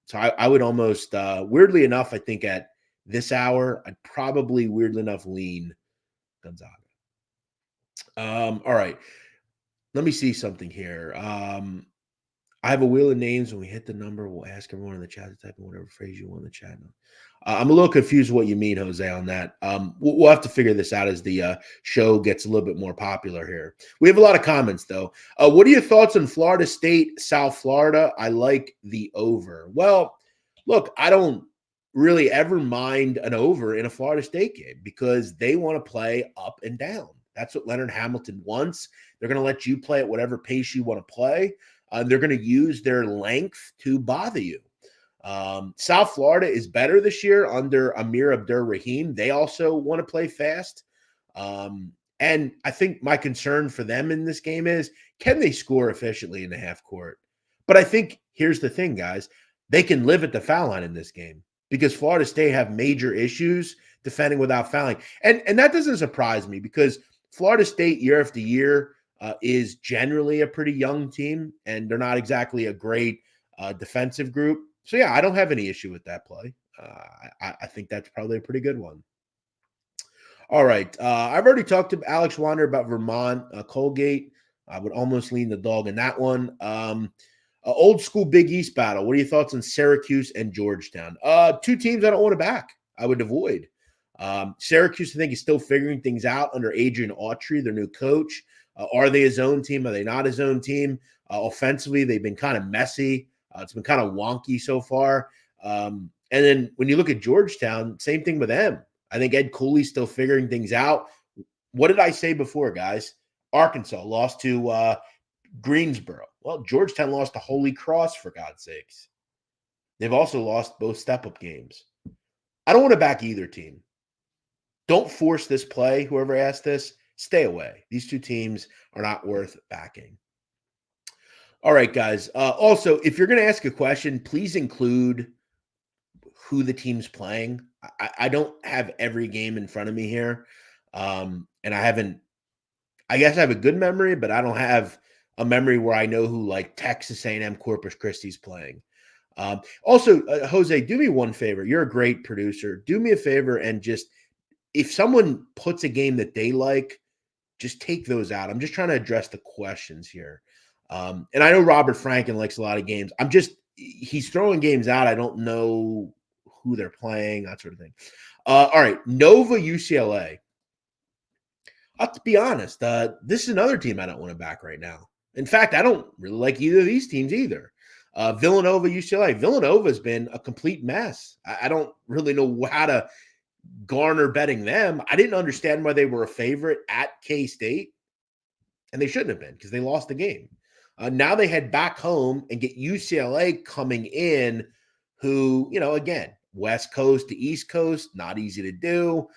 So I would almost, weirdly enough, I think at this hour, I'd probably, weirdly enough, lean Gonzaga. All right. Let me see something here. I have a wheel of names. When we hit the number, we'll ask everyone in the chat to type in whatever phrase you want in the chat. I'm a little confused what you mean, Jose, on that. We'll have to figure this out as the show gets a little bit more popular here. We have a lot of comments, though. What are your thoughts on Florida State, South Florida? I like the over. Well, look, I don't really ever mind an over in a Florida State game because they want to play up and down. That's what Leonard Hamilton wants. They're going to let you play at whatever pace you want to play. They're going to use their length to bother you. South Florida is better this year under Amir Abdur-Rahim. They also want to play fast. And I think my concern for them in this game is, can they score efficiently in the half court? But I think here's the thing, guys. They can live at the foul line in this game because Florida State have major issues defending without fouling. And that doesn't surprise me because Florida State year after year is generally a pretty young team, and they're not exactly a great defensive group. So, yeah, I don't have any issue with that play. I think that's probably a pretty good one. All right. I've already talked to Alex Wander about Vermont, Colgate. I would almost lean the dog in that one. Old school Big East battle. What are your thoughts on Syracuse and Georgetown? Two teams I don't want to back. I would avoid. Syracuse, I think, is still figuring things out under Adrian Autry, their new coach. Are they a zone team? Are they not a zone team? Offensively, they've been kind of messy. It's been kind of wonky so far. And then when you look at Georgetown, same thing with them. I think Ed Cooley's still figuring things out. What did I say before, guys? Arkansas lost to Greensboro. Well, Georgetown lost to Holy Cross, for God's sakes. They've also lost both step-up games. I don't want to back either team. Don't force this play. Whoever asked this, stay away. These two teams are not worth backing. All right, guys. Also, if you're going to ask a question, please include who the team's playing. I don't have every game in front of me here. And I guess I have a good memory, but I don't have a memory where I know who like Texas A&M Corpus Christi's playing. Also, Jose, do me one favor. You're a great producer. Do me a favor and just, if someone puts a game that they like, just take those out. I'm just trying to address the questions here. And I know Robert Franken likes a lot of games. He's throwing games out. I don't know who they're playing, that sort of thing. All right, Nova UCLA. I'll have to be honest. This is another team I don't want to back right now. In fact, I don't really like either of these teams either. Villanova UCLA. Villanova has been a complete mess. I don't really know how to garner betting them. I didn't understand why they were a favorite at K-State, and they shouldn't have been because they lost the game. Now they head back home and get UCLA coming in, who, again, West Coast to East Coast, not easy to do.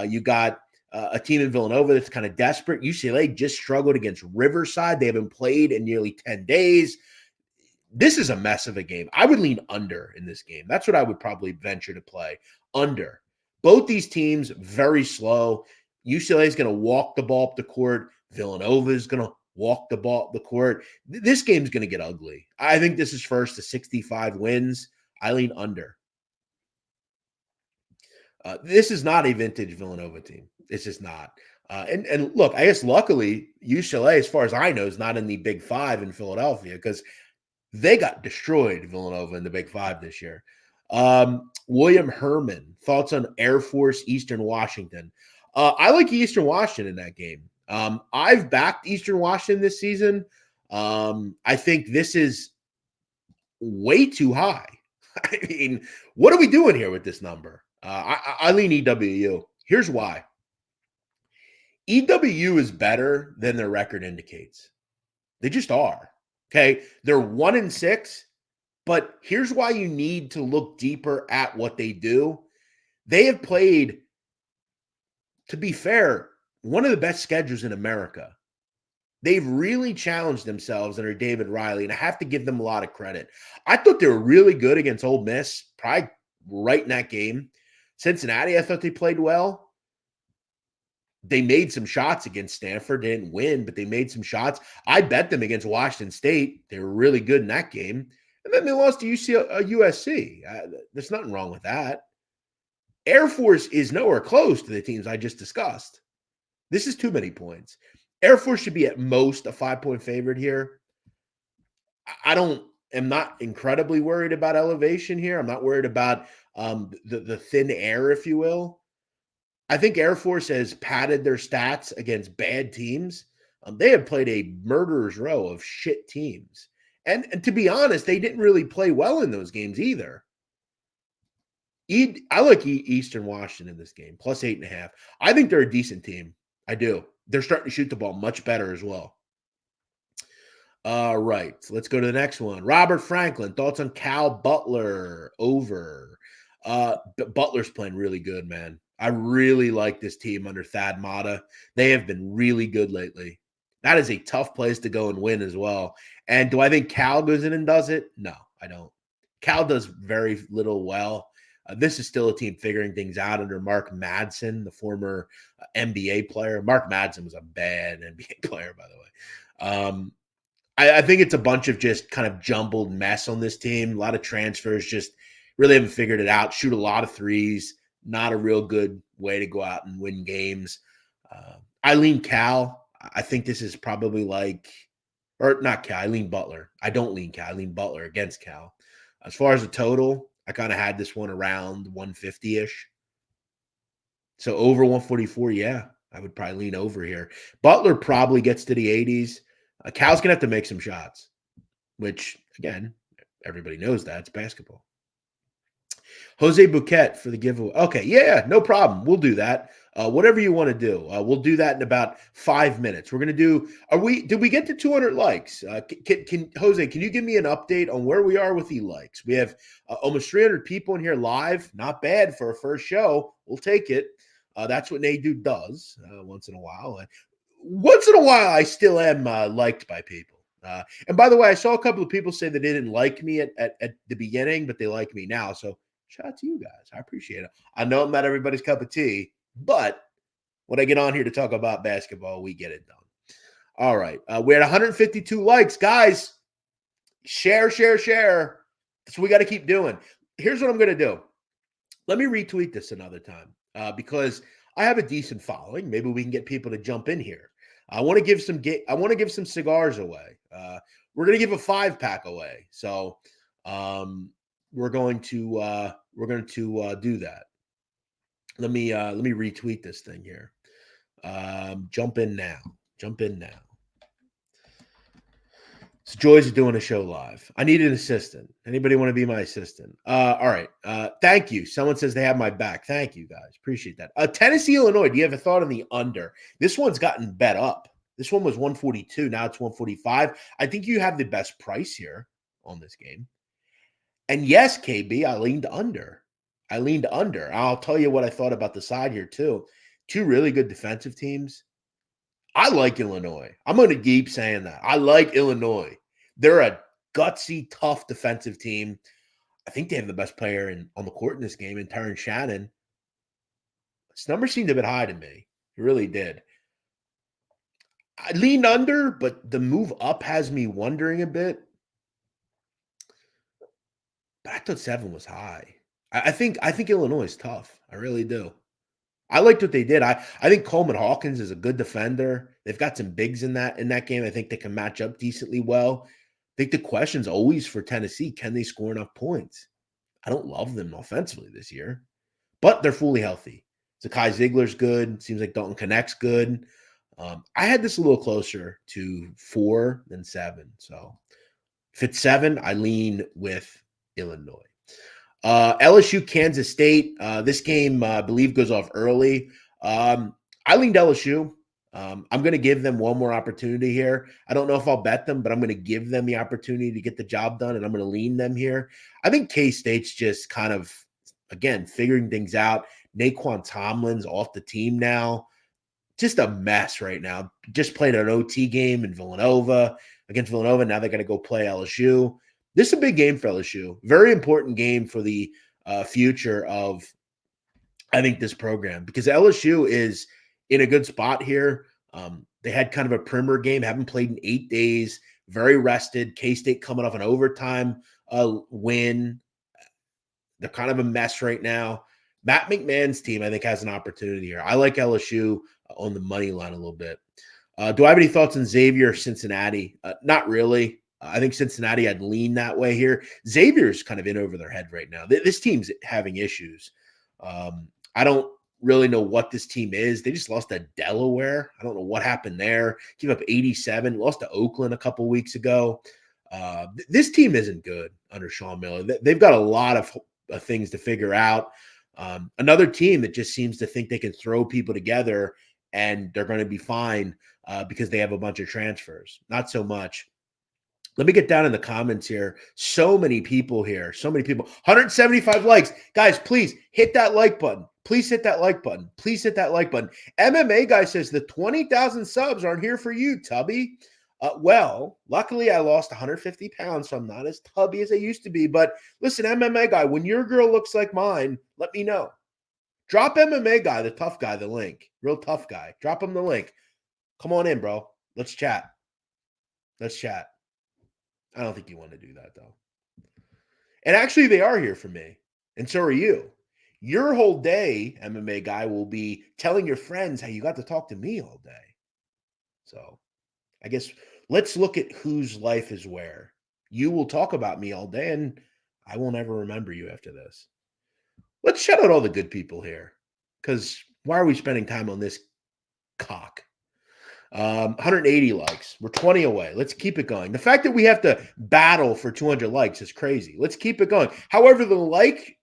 You got a team in Villanova that's kind of desperate. UCLA just struggled against Riverside. They haven't played in nearly 10 days. This is a mess of a game. I would lean under in this game. That's what I would probably venture to play. Under. Both these teams, very slow. UCLA is going to walk the ball up the court. Villanova is going to walk the ball up the court. This game's going to get ugly. I think this is first to 65 wins. I lean under. This is not a vintage Villanova team. It's just not. And look, I guess luckily UCLA, as far as I know, is not in the Big Five in Philadelphia because they got destroyed, Villanova, in the Big Five this year. William Herman, thoughts on Air Force Eastern Washington? I like Eastern Washington in that game. I've backed Eastern Washington this season. I think this is way too high. I mean, what are we doing here with this number? I lean EWU. Here's why. EWU is better than their record indicates. They just are. Okay. They're 1-6, but here's why you need to look deeper at what they do. They have played, to be fair, one of the best schedules in America. They've really challenged themselves under David Riley, and I have to give them a lot of credit. I thought they were really good against Ole Miss, probably right in that game. Cincinnati, I thought they played well. They made some shots against Stanford. They didn't win, but they made some shots. I bet them against Washington State. They were really good in that game. And then they lost to USC. There's nothing wrong with that. Air Force is nowhere close to the teams I just discussed. This is too many points. Air Force should be at most a 5-point favorite here. am not incredibly worried about elevation here. I'm not worried about the thin air, if you will. I think Air Force has padded their stats against bad teams. They have played a murderer's row of shit teams. And to be honest, they didn't really play well in those games either. I like Eastern Washington in this game, plus 8.5. I think they're a decent team. I do. They're starting to shoot the ball much better as well. All right, so let's go to the next one. Robert Franklin, thoughts on Cal Butler over. Butler's playing really good, man. I really like this team under Thad Matta. They have been really good lately. That is a tough place to go and win as well. And do I think Cal goes in and does it? No, I don't. Cal does very little well. This is still a team figuring things out under Mark Madsen, the former NBA player. Mark Madsen was a bad NBA player, by the way. I think it's a bunch of just kind of jumbled mess on this team. A lot of transfers, just really haven't figured it out. Shoot a lot of threes. Not a real good way to go out and win games. I lean Cal. I think this is probably or not Cal. I lean Butler. I don't lean Cal. I lean Butler against Cal. As far as the total, I kind of had this one around 150-ish. So over 144, yeah, I would probably lean over here. Butler probably gets to the 80s. Cal's going to have to make some shots, which, again, everybody knows that. It's basketball. Jose Bouquet for the giveaway. Okay, yeah, no problem. We'll do that. Whatever you want to do. We'll do that in about 5 minutes. We're going to do did we get to 200 likes? Jose, can you give me an update on where we are with the likes? We have almost 300 people in here live. Not bad for a first show. We'll take it. That's what Nadu does once in a while. Once in a while, I still am liked by people. And by the way, I saw a couple of people say that they didn't like me at the beginning, but they like me now. So shout out to you guys. I appreciate it. I know I'm not everybody's cup of tea, but when I get on here to talk about basketball, we get it done. All right. We're at 152 likes. Guys, share. That's what we got to keep doing. Here's what I'm going to do. Let me retweet this another time because I have a decent following. Maybe we can get people to jump in here. I want to give some cigars away. We're going to give a 5-pack away. So we're going to do that. Let me retweet this thing here. Jump in now. So Joy's doing a show live. I need an assistant. Anybody want to be my assistant? All right. Thank you. Someone says they have my back. Thank you, guys. Appreciate that. Tennessee, Illinois. Do you have a thought on the under? This one's gotten bet up. This one was 142. Now it's 145. I think you have the best price here on this game. And yes, KB, I leaned under. I'll tell you what I thought about the side here, too. Two really good defensive teams. I like Illinois. I'm going to keep saying that. I like Illinois. They're a gutsy, tough defensive team. I think they have the best player on the court in this game, in Terrence Shannon. This number seemed a bit high to me. It really did. I leaned under, but the move up has me wondering a bit. But I thought 7 was high. I think Illinois is tough. I really do. I liked what they did. I think Coleman Hawkins is a good defender. They've got some bigs in that game. I think they can match up decently well. I think the question's always for Tennessee, can they score enough points? I don't love them offensively this year, but they're fully healthy. Zakai Ziegler's good. Seems like Dalton Connect's good. I had this a little closer to 4 than 7. So if it's 7, I lean with Illinois. LSU, Kansas State. This game, I believe, goes off early. I leaned LSU. I'm going to give them one more opportunity here. I don't know if I'll bet them, but I'm going to give them the opportunity to get the job done, and I'm going to lean them here. I think K-State's just kind of, again, figuring things out. Naquan Tomlin's off the team now. Just a mess right now. Just played an OT game in Villanova against Villanova. Now they're going to go play LSU. This is a big game for LSU. Very important game for the future of, I think, this program, because LSU is in a good spot here. They had kind of a primer game, haven't played in 8 days, very rested. K-State coming off an overtime win. They're kind of a mess right now. Matt McMahon's team, I think, has an opportunity here. I like LSU on the money line a little bit. Do I have any thoughts on Xavier or Cincinnati? Not really. I think Cincinnati, I'd lean that way here. Xavier's kind of in over their head right now. This team's having issues. I don't really know what this team is. They just lost to Delaware. I don't know what happened there. Gave up 87, lost to Oakland a couple weeks ago. This team isn't good under Sean Miller. They've got a lot of things to figure out. Another team that just seems to think they can throw people together and they're going to be fine because they have a bunch of transfers. Not so much. Let me get down in the comments here. So many people here. So many people. 175 likes. Guys, please hit that like button. Please hit that like button. Please hit that like button. MMA guy says the 20,000 subs aren't here for you, Tubby. Well, luckily I lost 150 pounds, so I'm not as tubby as I used to be. But listen, MMA guy, when your girl looks like mine, let me know. Drop MMA guy, the tough guy, the link. Real tough guy. Drop him the link. Come on in, bro. Let's chat. Let's chat. I don't think you want to do that, though. And actually, they are here for me. And so are you. Your whole day, MMA guy, will be telling your friends how you got to talk to me all day. So I guess let's look at whose life is where. You will talk about me all day, and I won't ever remember you after this. Let's shout out all the good people here, because why are we spending time on this cock? 180 likes. We're 20 away. Let's keep it going. The fact that we have to battle for 200 likes is crazy. Let's keep it going. However, the like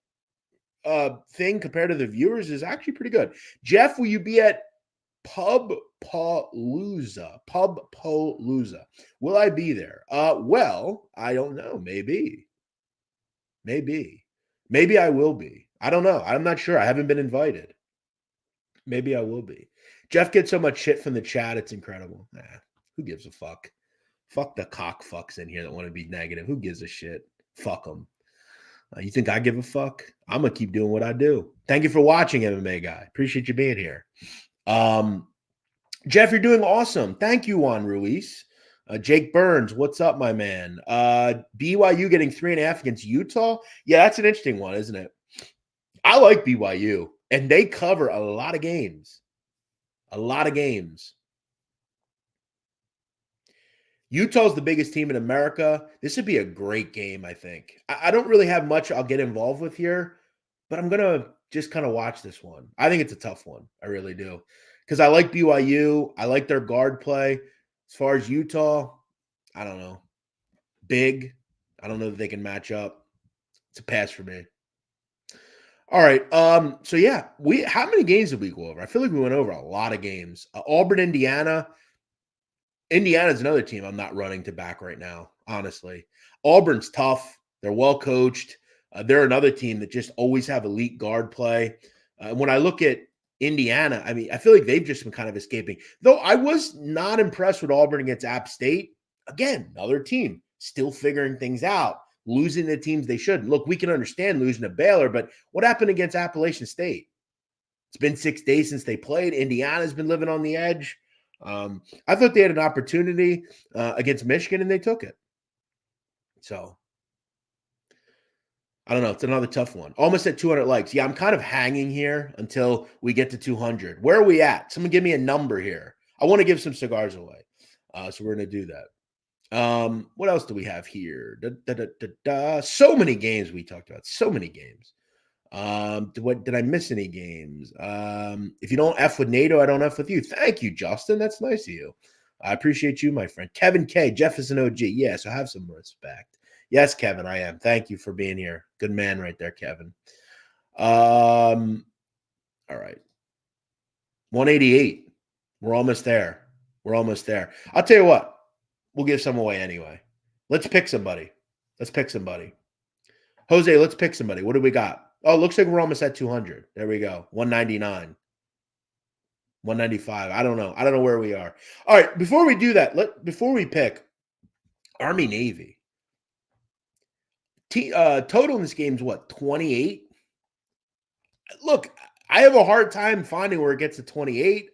thing compared to the viewers is actually pretty good. Jeff, will you be at Pub-Palooza? Pub-Palooza. Will I be there? Well, I don't know. Maybe. Maybe I will be. I don't know. I'm not sure. I haven't been invited. Maybe I will be. Jeff gets so much shit from the chat. It's incredible. Nah, who gives a fuck? Fuck the cock fucks in here that want to be negative. Who gives a shit? Fuck them. You think I give a fuck? I'm going to keep doing what I do. Thank you for watching, MMA guy. Appreciate you being here. Jeff, you're doing awesome. Thank you, Juan Ruiz. Jake Burns, what's up, my man? BYU getting 3.5 against Utah? Yeah, that's an interesting one, isn't it? I like BYU, and they cover a lot of games. A lot of games. Utah's the biggest team in America. This would be a great game, I think. I don't really have much I'll get involved with here, but I'm going to just kind of watch this one. I think it's a tough one. I really do. Because I like BYU. I like their guard play. As far as Utah, I don't know. Big. I don't know that they can match up. It's a pass for me. All right. So yeah, how many games did we go over? I feel like we went over a lot of games. Auburn, Indiana. Indiana's another team I'm not running to back right now, honestly. Auburn's tough. They're well coached. They're another team that just always have elite guard play. When I look at Indiana, I mean, I feel like they've just been kind of escaping. Though I was not impressed with Auburn against App State. Again, another team still figuring things out, losing the teams they should. Look, we can understand losing to Baylor, but what happened against Appalachian State? It's been 6 days since they played. Indiana's been living on the edge. I thought they had an opportunity against Michigan, and they took it. So I don't know. It's another tough one. Almost at 200 likes. Yeah, I'm kind of hanging here until we get to 200. Where are we at? Someone give me a number here. I want to give some cigars away. So we're going to do that. What else do we have here? So many games we talked about. So many games. Did I miss any games? If you don't F with NATO, I don't F with you. Thank you, Justin. That's nice of you. I appreciate you, my friend. Kevin K. Jeff is an OG. Yeah, so have some respect. Yes, Kevin, I am. Thank you for being here. Good man right there, Kevin. All right. 188. We're almost there. We're almost there. I'll tell you what. We'll give some away anyway. Let's pick somebody. Jose, let's pick somebody. What do we got? Oh, looks like we're almost at 200. There we go. 199. 195. I don't know. I don't know where we are. All right. Before we do that, before we pick Army Navy. Total in this game is what, 28? Look, I have a hard time finding where it gets to 28.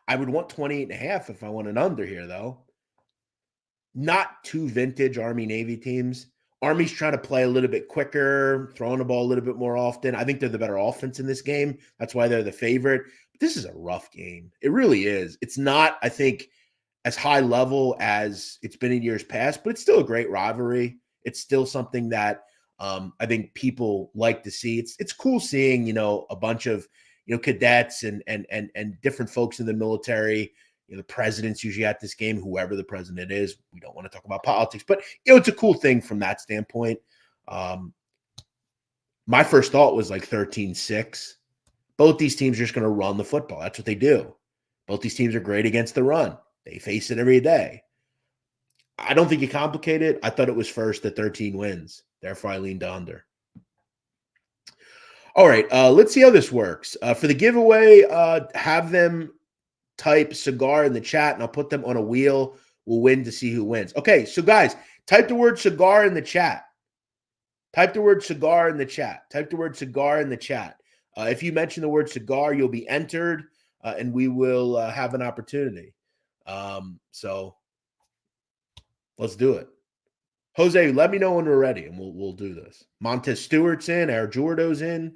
I would want 28 and a half if I want an under here, though. Not two vintage Army Navy teams. Army's trying to play a little bit quicker, throwing the ball a little bit more often. I think they're the better offense in this game. That's why they're the favorite. But this is a rough game. It really is. It's not, I think, as high level as it's been in years past, but it's still a great rivalry. It's still something that I think people like to see. It's cool seeing, a bunch of, cadets and different folks in the military. The president's usually at this game, whoever the president is. We don't want to talk about politics, but it's a cool thing from that standpoint. My first thought was like 13-6. Both these teams are just going to run the football. That's what they do. Both these teams are great against the run. They face it every day. I don't think you complicate it. I thought it was first at 13 wins. Therefore, I leaned under. All right, let's see how this works. For the giveaway, have them type cigar in the chat, and I'll put them on a wheel. We'll win to see who wins. Okay, so guys, type the word cigar in the chat. Type the word cigar in the chat. If you mention the word cigar, you'll be entered, and we will have an opportunity. So let's do it. Jose, let me know when we're ready, and we'll do this. Montez Stewart's in. Air Jordo's in.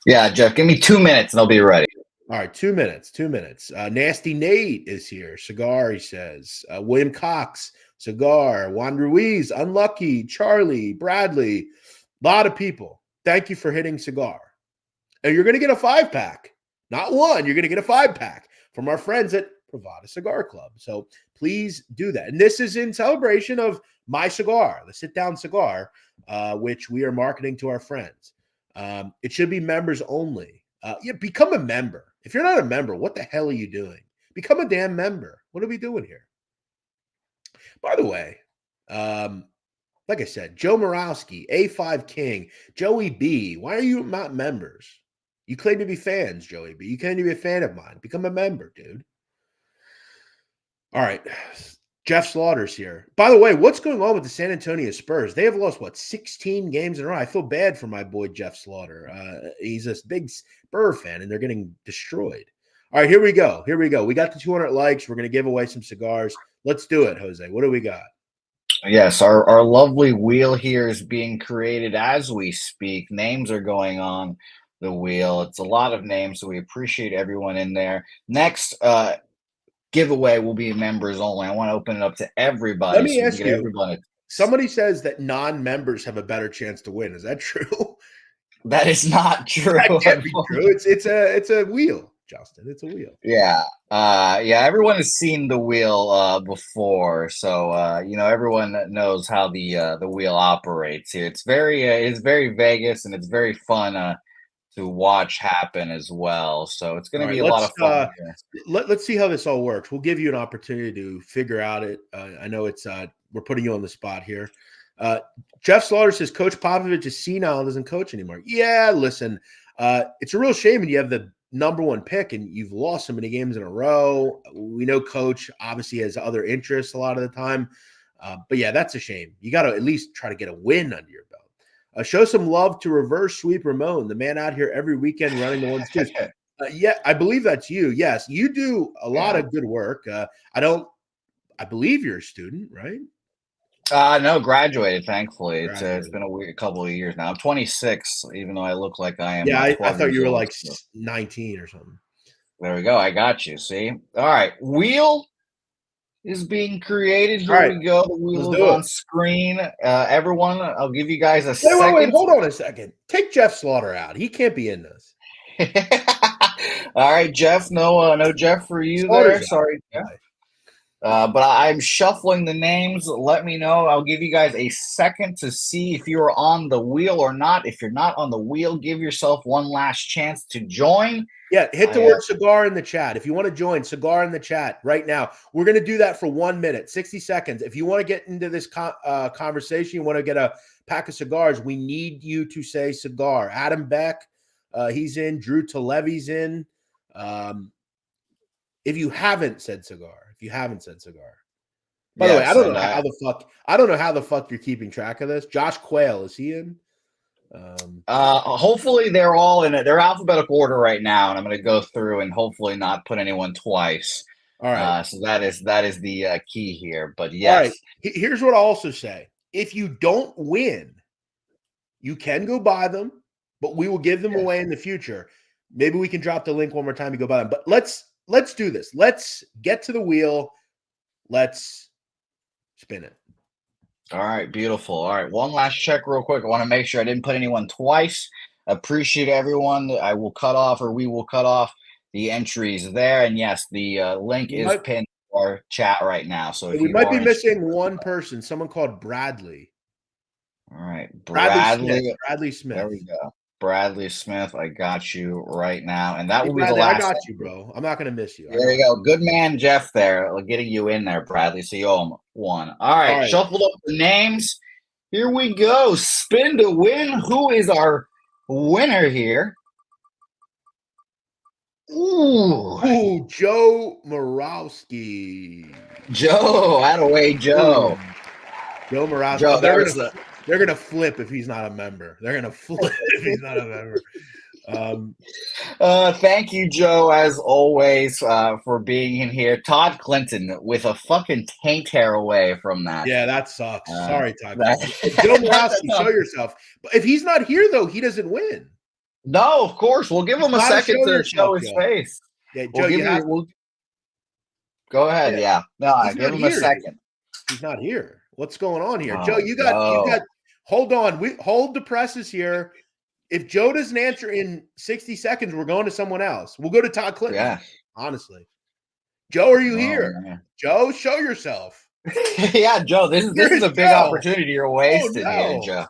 Yeah, Jeff, give me 2 minutes, and I'll be ready. All right, 2 minutes. Nasty Nate is here. Cigar, he says. William Cox, cigar. Juan Ruiz, unlucky. Charlie, Bradley, a lot of people. Thank you for hitting cigar. And you're going to get a 5-pack. Not one. You're going to get a 5-pack from our friends at Pravada Cigar Club. So please do that. And this is in celebration of my cigar, the sit-down cigar, which we are marketing to our friends. It should be members only. Become a member. If you're not a member, what the hell are you doing? Become a damn member. What are we doing here? By the way, like I said, Joe Morowski, A5 King, Joey B. Why are you not members? You claim to be fans, Joey B. You claim to be a fan of mine. Become a member, dude. All right. Jeff Slaughter's here. By the way, what's going on with the San Antonio Spurs? They have lost, 16 games in a row? I feel bad for my boy Jeff Slaughter. He's a big Spur fan, and they're getting destroyed. All right, here we go. We got the 200 likes. We're going to give away some cigars. Let's do it, Jose. What do we got? Yes, our lovely wheel here is being created as we speak. Names are going on the wheel. It's a lot of names, so we appreciate everyone in there. Next, giveaway will be members only. I want to open it up to everybody. Let me ask you. Everybody. Somebody says that non-members have a better chance to win. Is that true? That is not true. That can't be true. It's a wheel, Justin. It's a wheel. Yeah. Everyone has seen the wheel before, so everyone knows how the wheel operates here. It's very Vegas, and it's very fun to watch happen as well. So it's going to be a lot of fun. Let's see how this all works. We'll give you an opportunity to figure out it. I know it's we're putting you on the spot here. Jeff Slaughter says Coach Popovich is senile and doesn't coach anymore. Yeah, listen, it's a real shame when you have the number one pick and you've lost so many games in a row. We know Coach obviously has other interests a lot of the time. But yeah, that's a shame. You got to at least try to get a win under your belt. Show some love to Reverse Sweep Ramon, the man out here every weekend running the 1-2s. Yeah, I believe that's you. Yes, you do a lot of good work. I believe you're a student, right? No, graduated. Thankfully, it's been Graduated. a couple of years now. I'm 26, even though I look like I am Yeah, I 12 thought years you were old. like So 19 or something. there we go. I got you. See. All right, wheel is being created. All Here right, we go. The let's wheel is do it. on screen. Everyone, I'll give you guys a Wait. second. Hold on a second. Take Jeff Slaughter out. He can't be in this. All right, Jeff. No Jeff for you there. Slaughter's out. Sorry, Jeff. But I'm shuffling the names. Let me know. I'll give you guys a second to see if you're on the wheel or not. If you're not on the wheel, give yourself one last chance to join. Yeah, hit the word cigar in the chat. If you want to join, cigar in the chat right now. We're going to do that for 1 minute, 60 seconds. If you want to get into this conversation, you want to get a pack of cigars, we need you to say cigar. Adam Beck, he's in. Drew Talevi's in. If you haven't said cigar. By the way, I don't know how the fuck you're keeping track of this. Josh Quayle, is he in? Hopefully they're all in it. They're alphabetical order right now, and I'm going to go through and hopefully not put anyone twice. All right. So that is the key here. But yes. All right. Here's what I'll also say. If you don't win, you can go buy them, but we will give them away in the future. Maybe we can drop the link one more time to go buy them. But let's do this. Let's get to the wheel. Let's spin it. All right, beautiful. All right, one last check real quick. I want to make sure I didn't put anyone twice. Appreciate everyone. We will cut off the entries there. And yes, the link is pinned to our chat right now. So if we you might be missing one person, someone called Bradley. All right, Bradley Smith. There we go. Bradley Smith, I got you right now. And that will be the last. I got you, bro. I'm not going to miss you. There you go. Good man, Jeff, there. Getting you in there, Bradley. So you owe him one. All right. Shuffled up the names. Here we go. Spin to win. Who is our winner here? Ooh, Joe Morowski. Joe, attaboy, Joe. Joe Morowski. Joe, they're gonna flip if he's not a member. They're gonna flip if he's not a member. Thank you, Joe, as always, for being in here. Todd Clinton with a fucking taint hair away from that. Yeah, that sucks. Sorry, Todd Clinton. Joe Morowski, show yourself. But if he's not here, though, he doesn't win. No, of course. We'll give him a second to show his face. Yeah, Joe, go ahead. Yeah. No, give him a second. He's not here. What's going on here? Joe, you got hold on. We hold the presses here. If Joe doesn't answer in 60 seconds, we're going to someone else. We'll go to Todd Clinton. Yeah. Honestly. Joe, are you here? Man. Joe, show yourself. Yeah, Joe, this is a big opportunity you're wasting here, Joe.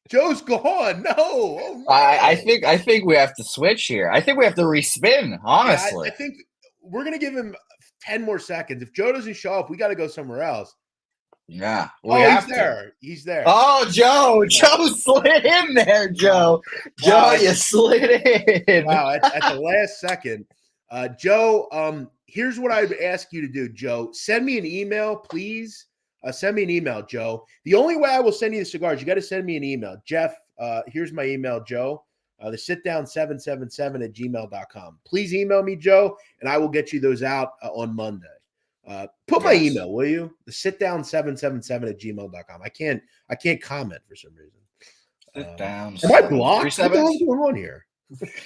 Joe's gone. No. Oh, no. I think we have to switch here. I think we have to respin, honestly. Yeah, I think we're going to give him 10 more seconds. If Joe doesn't show up, we got to go somewhere else. Yeah. He's there. Oh, Joe slid in there, Joe. Wow. Joe, you slid in. Wow, at the last second. Joe, here's what I'd ask you to do, Joe. Send me an email, please. Send me an email, Joe. The only way I will send you the cigars, you got to send me an email. Jeff, here's my email, Joe. The sitdown777@gmail.com. Please email me, Joe, and I will get you those out on Monday. Put my email, will you? The sitdown777@gmail.com. I can't comment for some reason. Sit down. Am I blocked? What's going on here?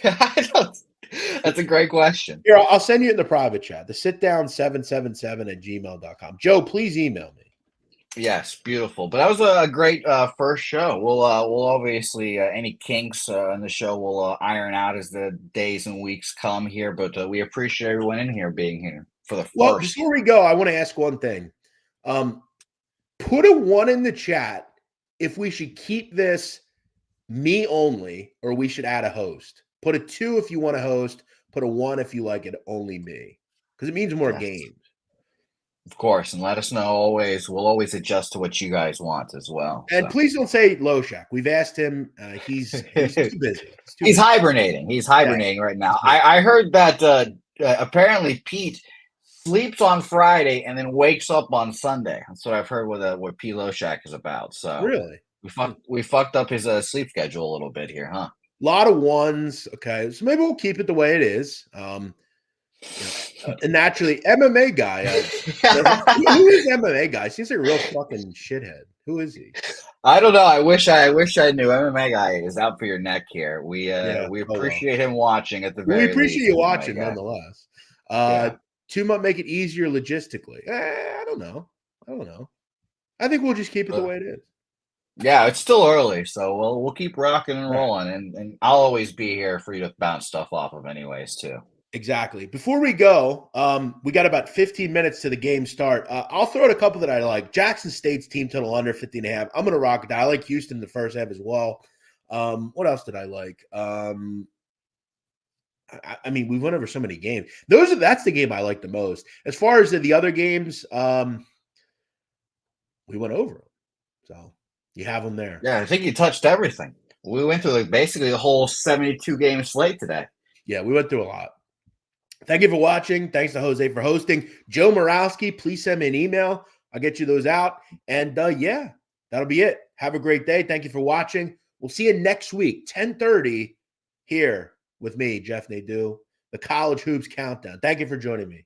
That's a great question. Here, I'll send you in the private chat. The sitdown777@gmail.com. Joe, please email me. Yes, beautiful. But that was a great first show. We'll obviously any kinks in the show we'll iron out as the days and weeks come here. But we appreciate everyone in here being here for the first. Well, before we go, I want to ask one thing. Put a 1 in the chat if we should keep this me only, or we should add a host. Put a 2 if you want to host. Put a 1 if you like it only me, because it means more games. Of course, and let us know always. We'll always adjust to what you guys want as well. And please don't say Loshak. We've asked him. He's too busy. He's hibernating. He's hibernating right now. I heard that apparently Pete sleeps on Friday and then wakes up on Sunday. That's what I've heard what Pete Loshak is about. So really, we fucked up his sleep schedule a little bit here, huh? A lot of 1s. Okay, so maybe we'll keep it the way it is. And naturally, MMA guy. Who is MMA guy? He's a real fucking shithead. Who is he? I don't know. I wish I knew. MMA guy is out for your neck here. We Yeah. we Oh, well. appreciate him watching at the We very appreciate least. you MMA watching, guy. nonetheless. Yeah. Two might make it easier logistically. I don't know. I think we'll just keep it the way it is. Yeah, it's still early, so we'll keep rocking and rolling, and I'll always be here for you to bounce stuff off of, anyways, too. Exactly. Before we go, we got about 15 minutes to the game start. I'll throw out a couple that I like. Jackson State's team total under 50.5. I'm going to rock with that. I like Houston in the first half as well. What else did I like? I mean, we went over so many games. That's the game I like the most. As far as the other games, we went over them. So you have them there. Yeah, I think you touched everything. We went through basically the whole 72-game slate today. Yeah, we went through a lot. Thank you for watching. Thanks to Jose for hosting. Joe Morowski, please send me an email. I'll get you those out. And yeah, that'll be it. Have a great day. Thank you for watching. We'll see you next week, 10:30 here with me, Jeff Nadeau, the College Hoops Countdown. Thank you for joining me.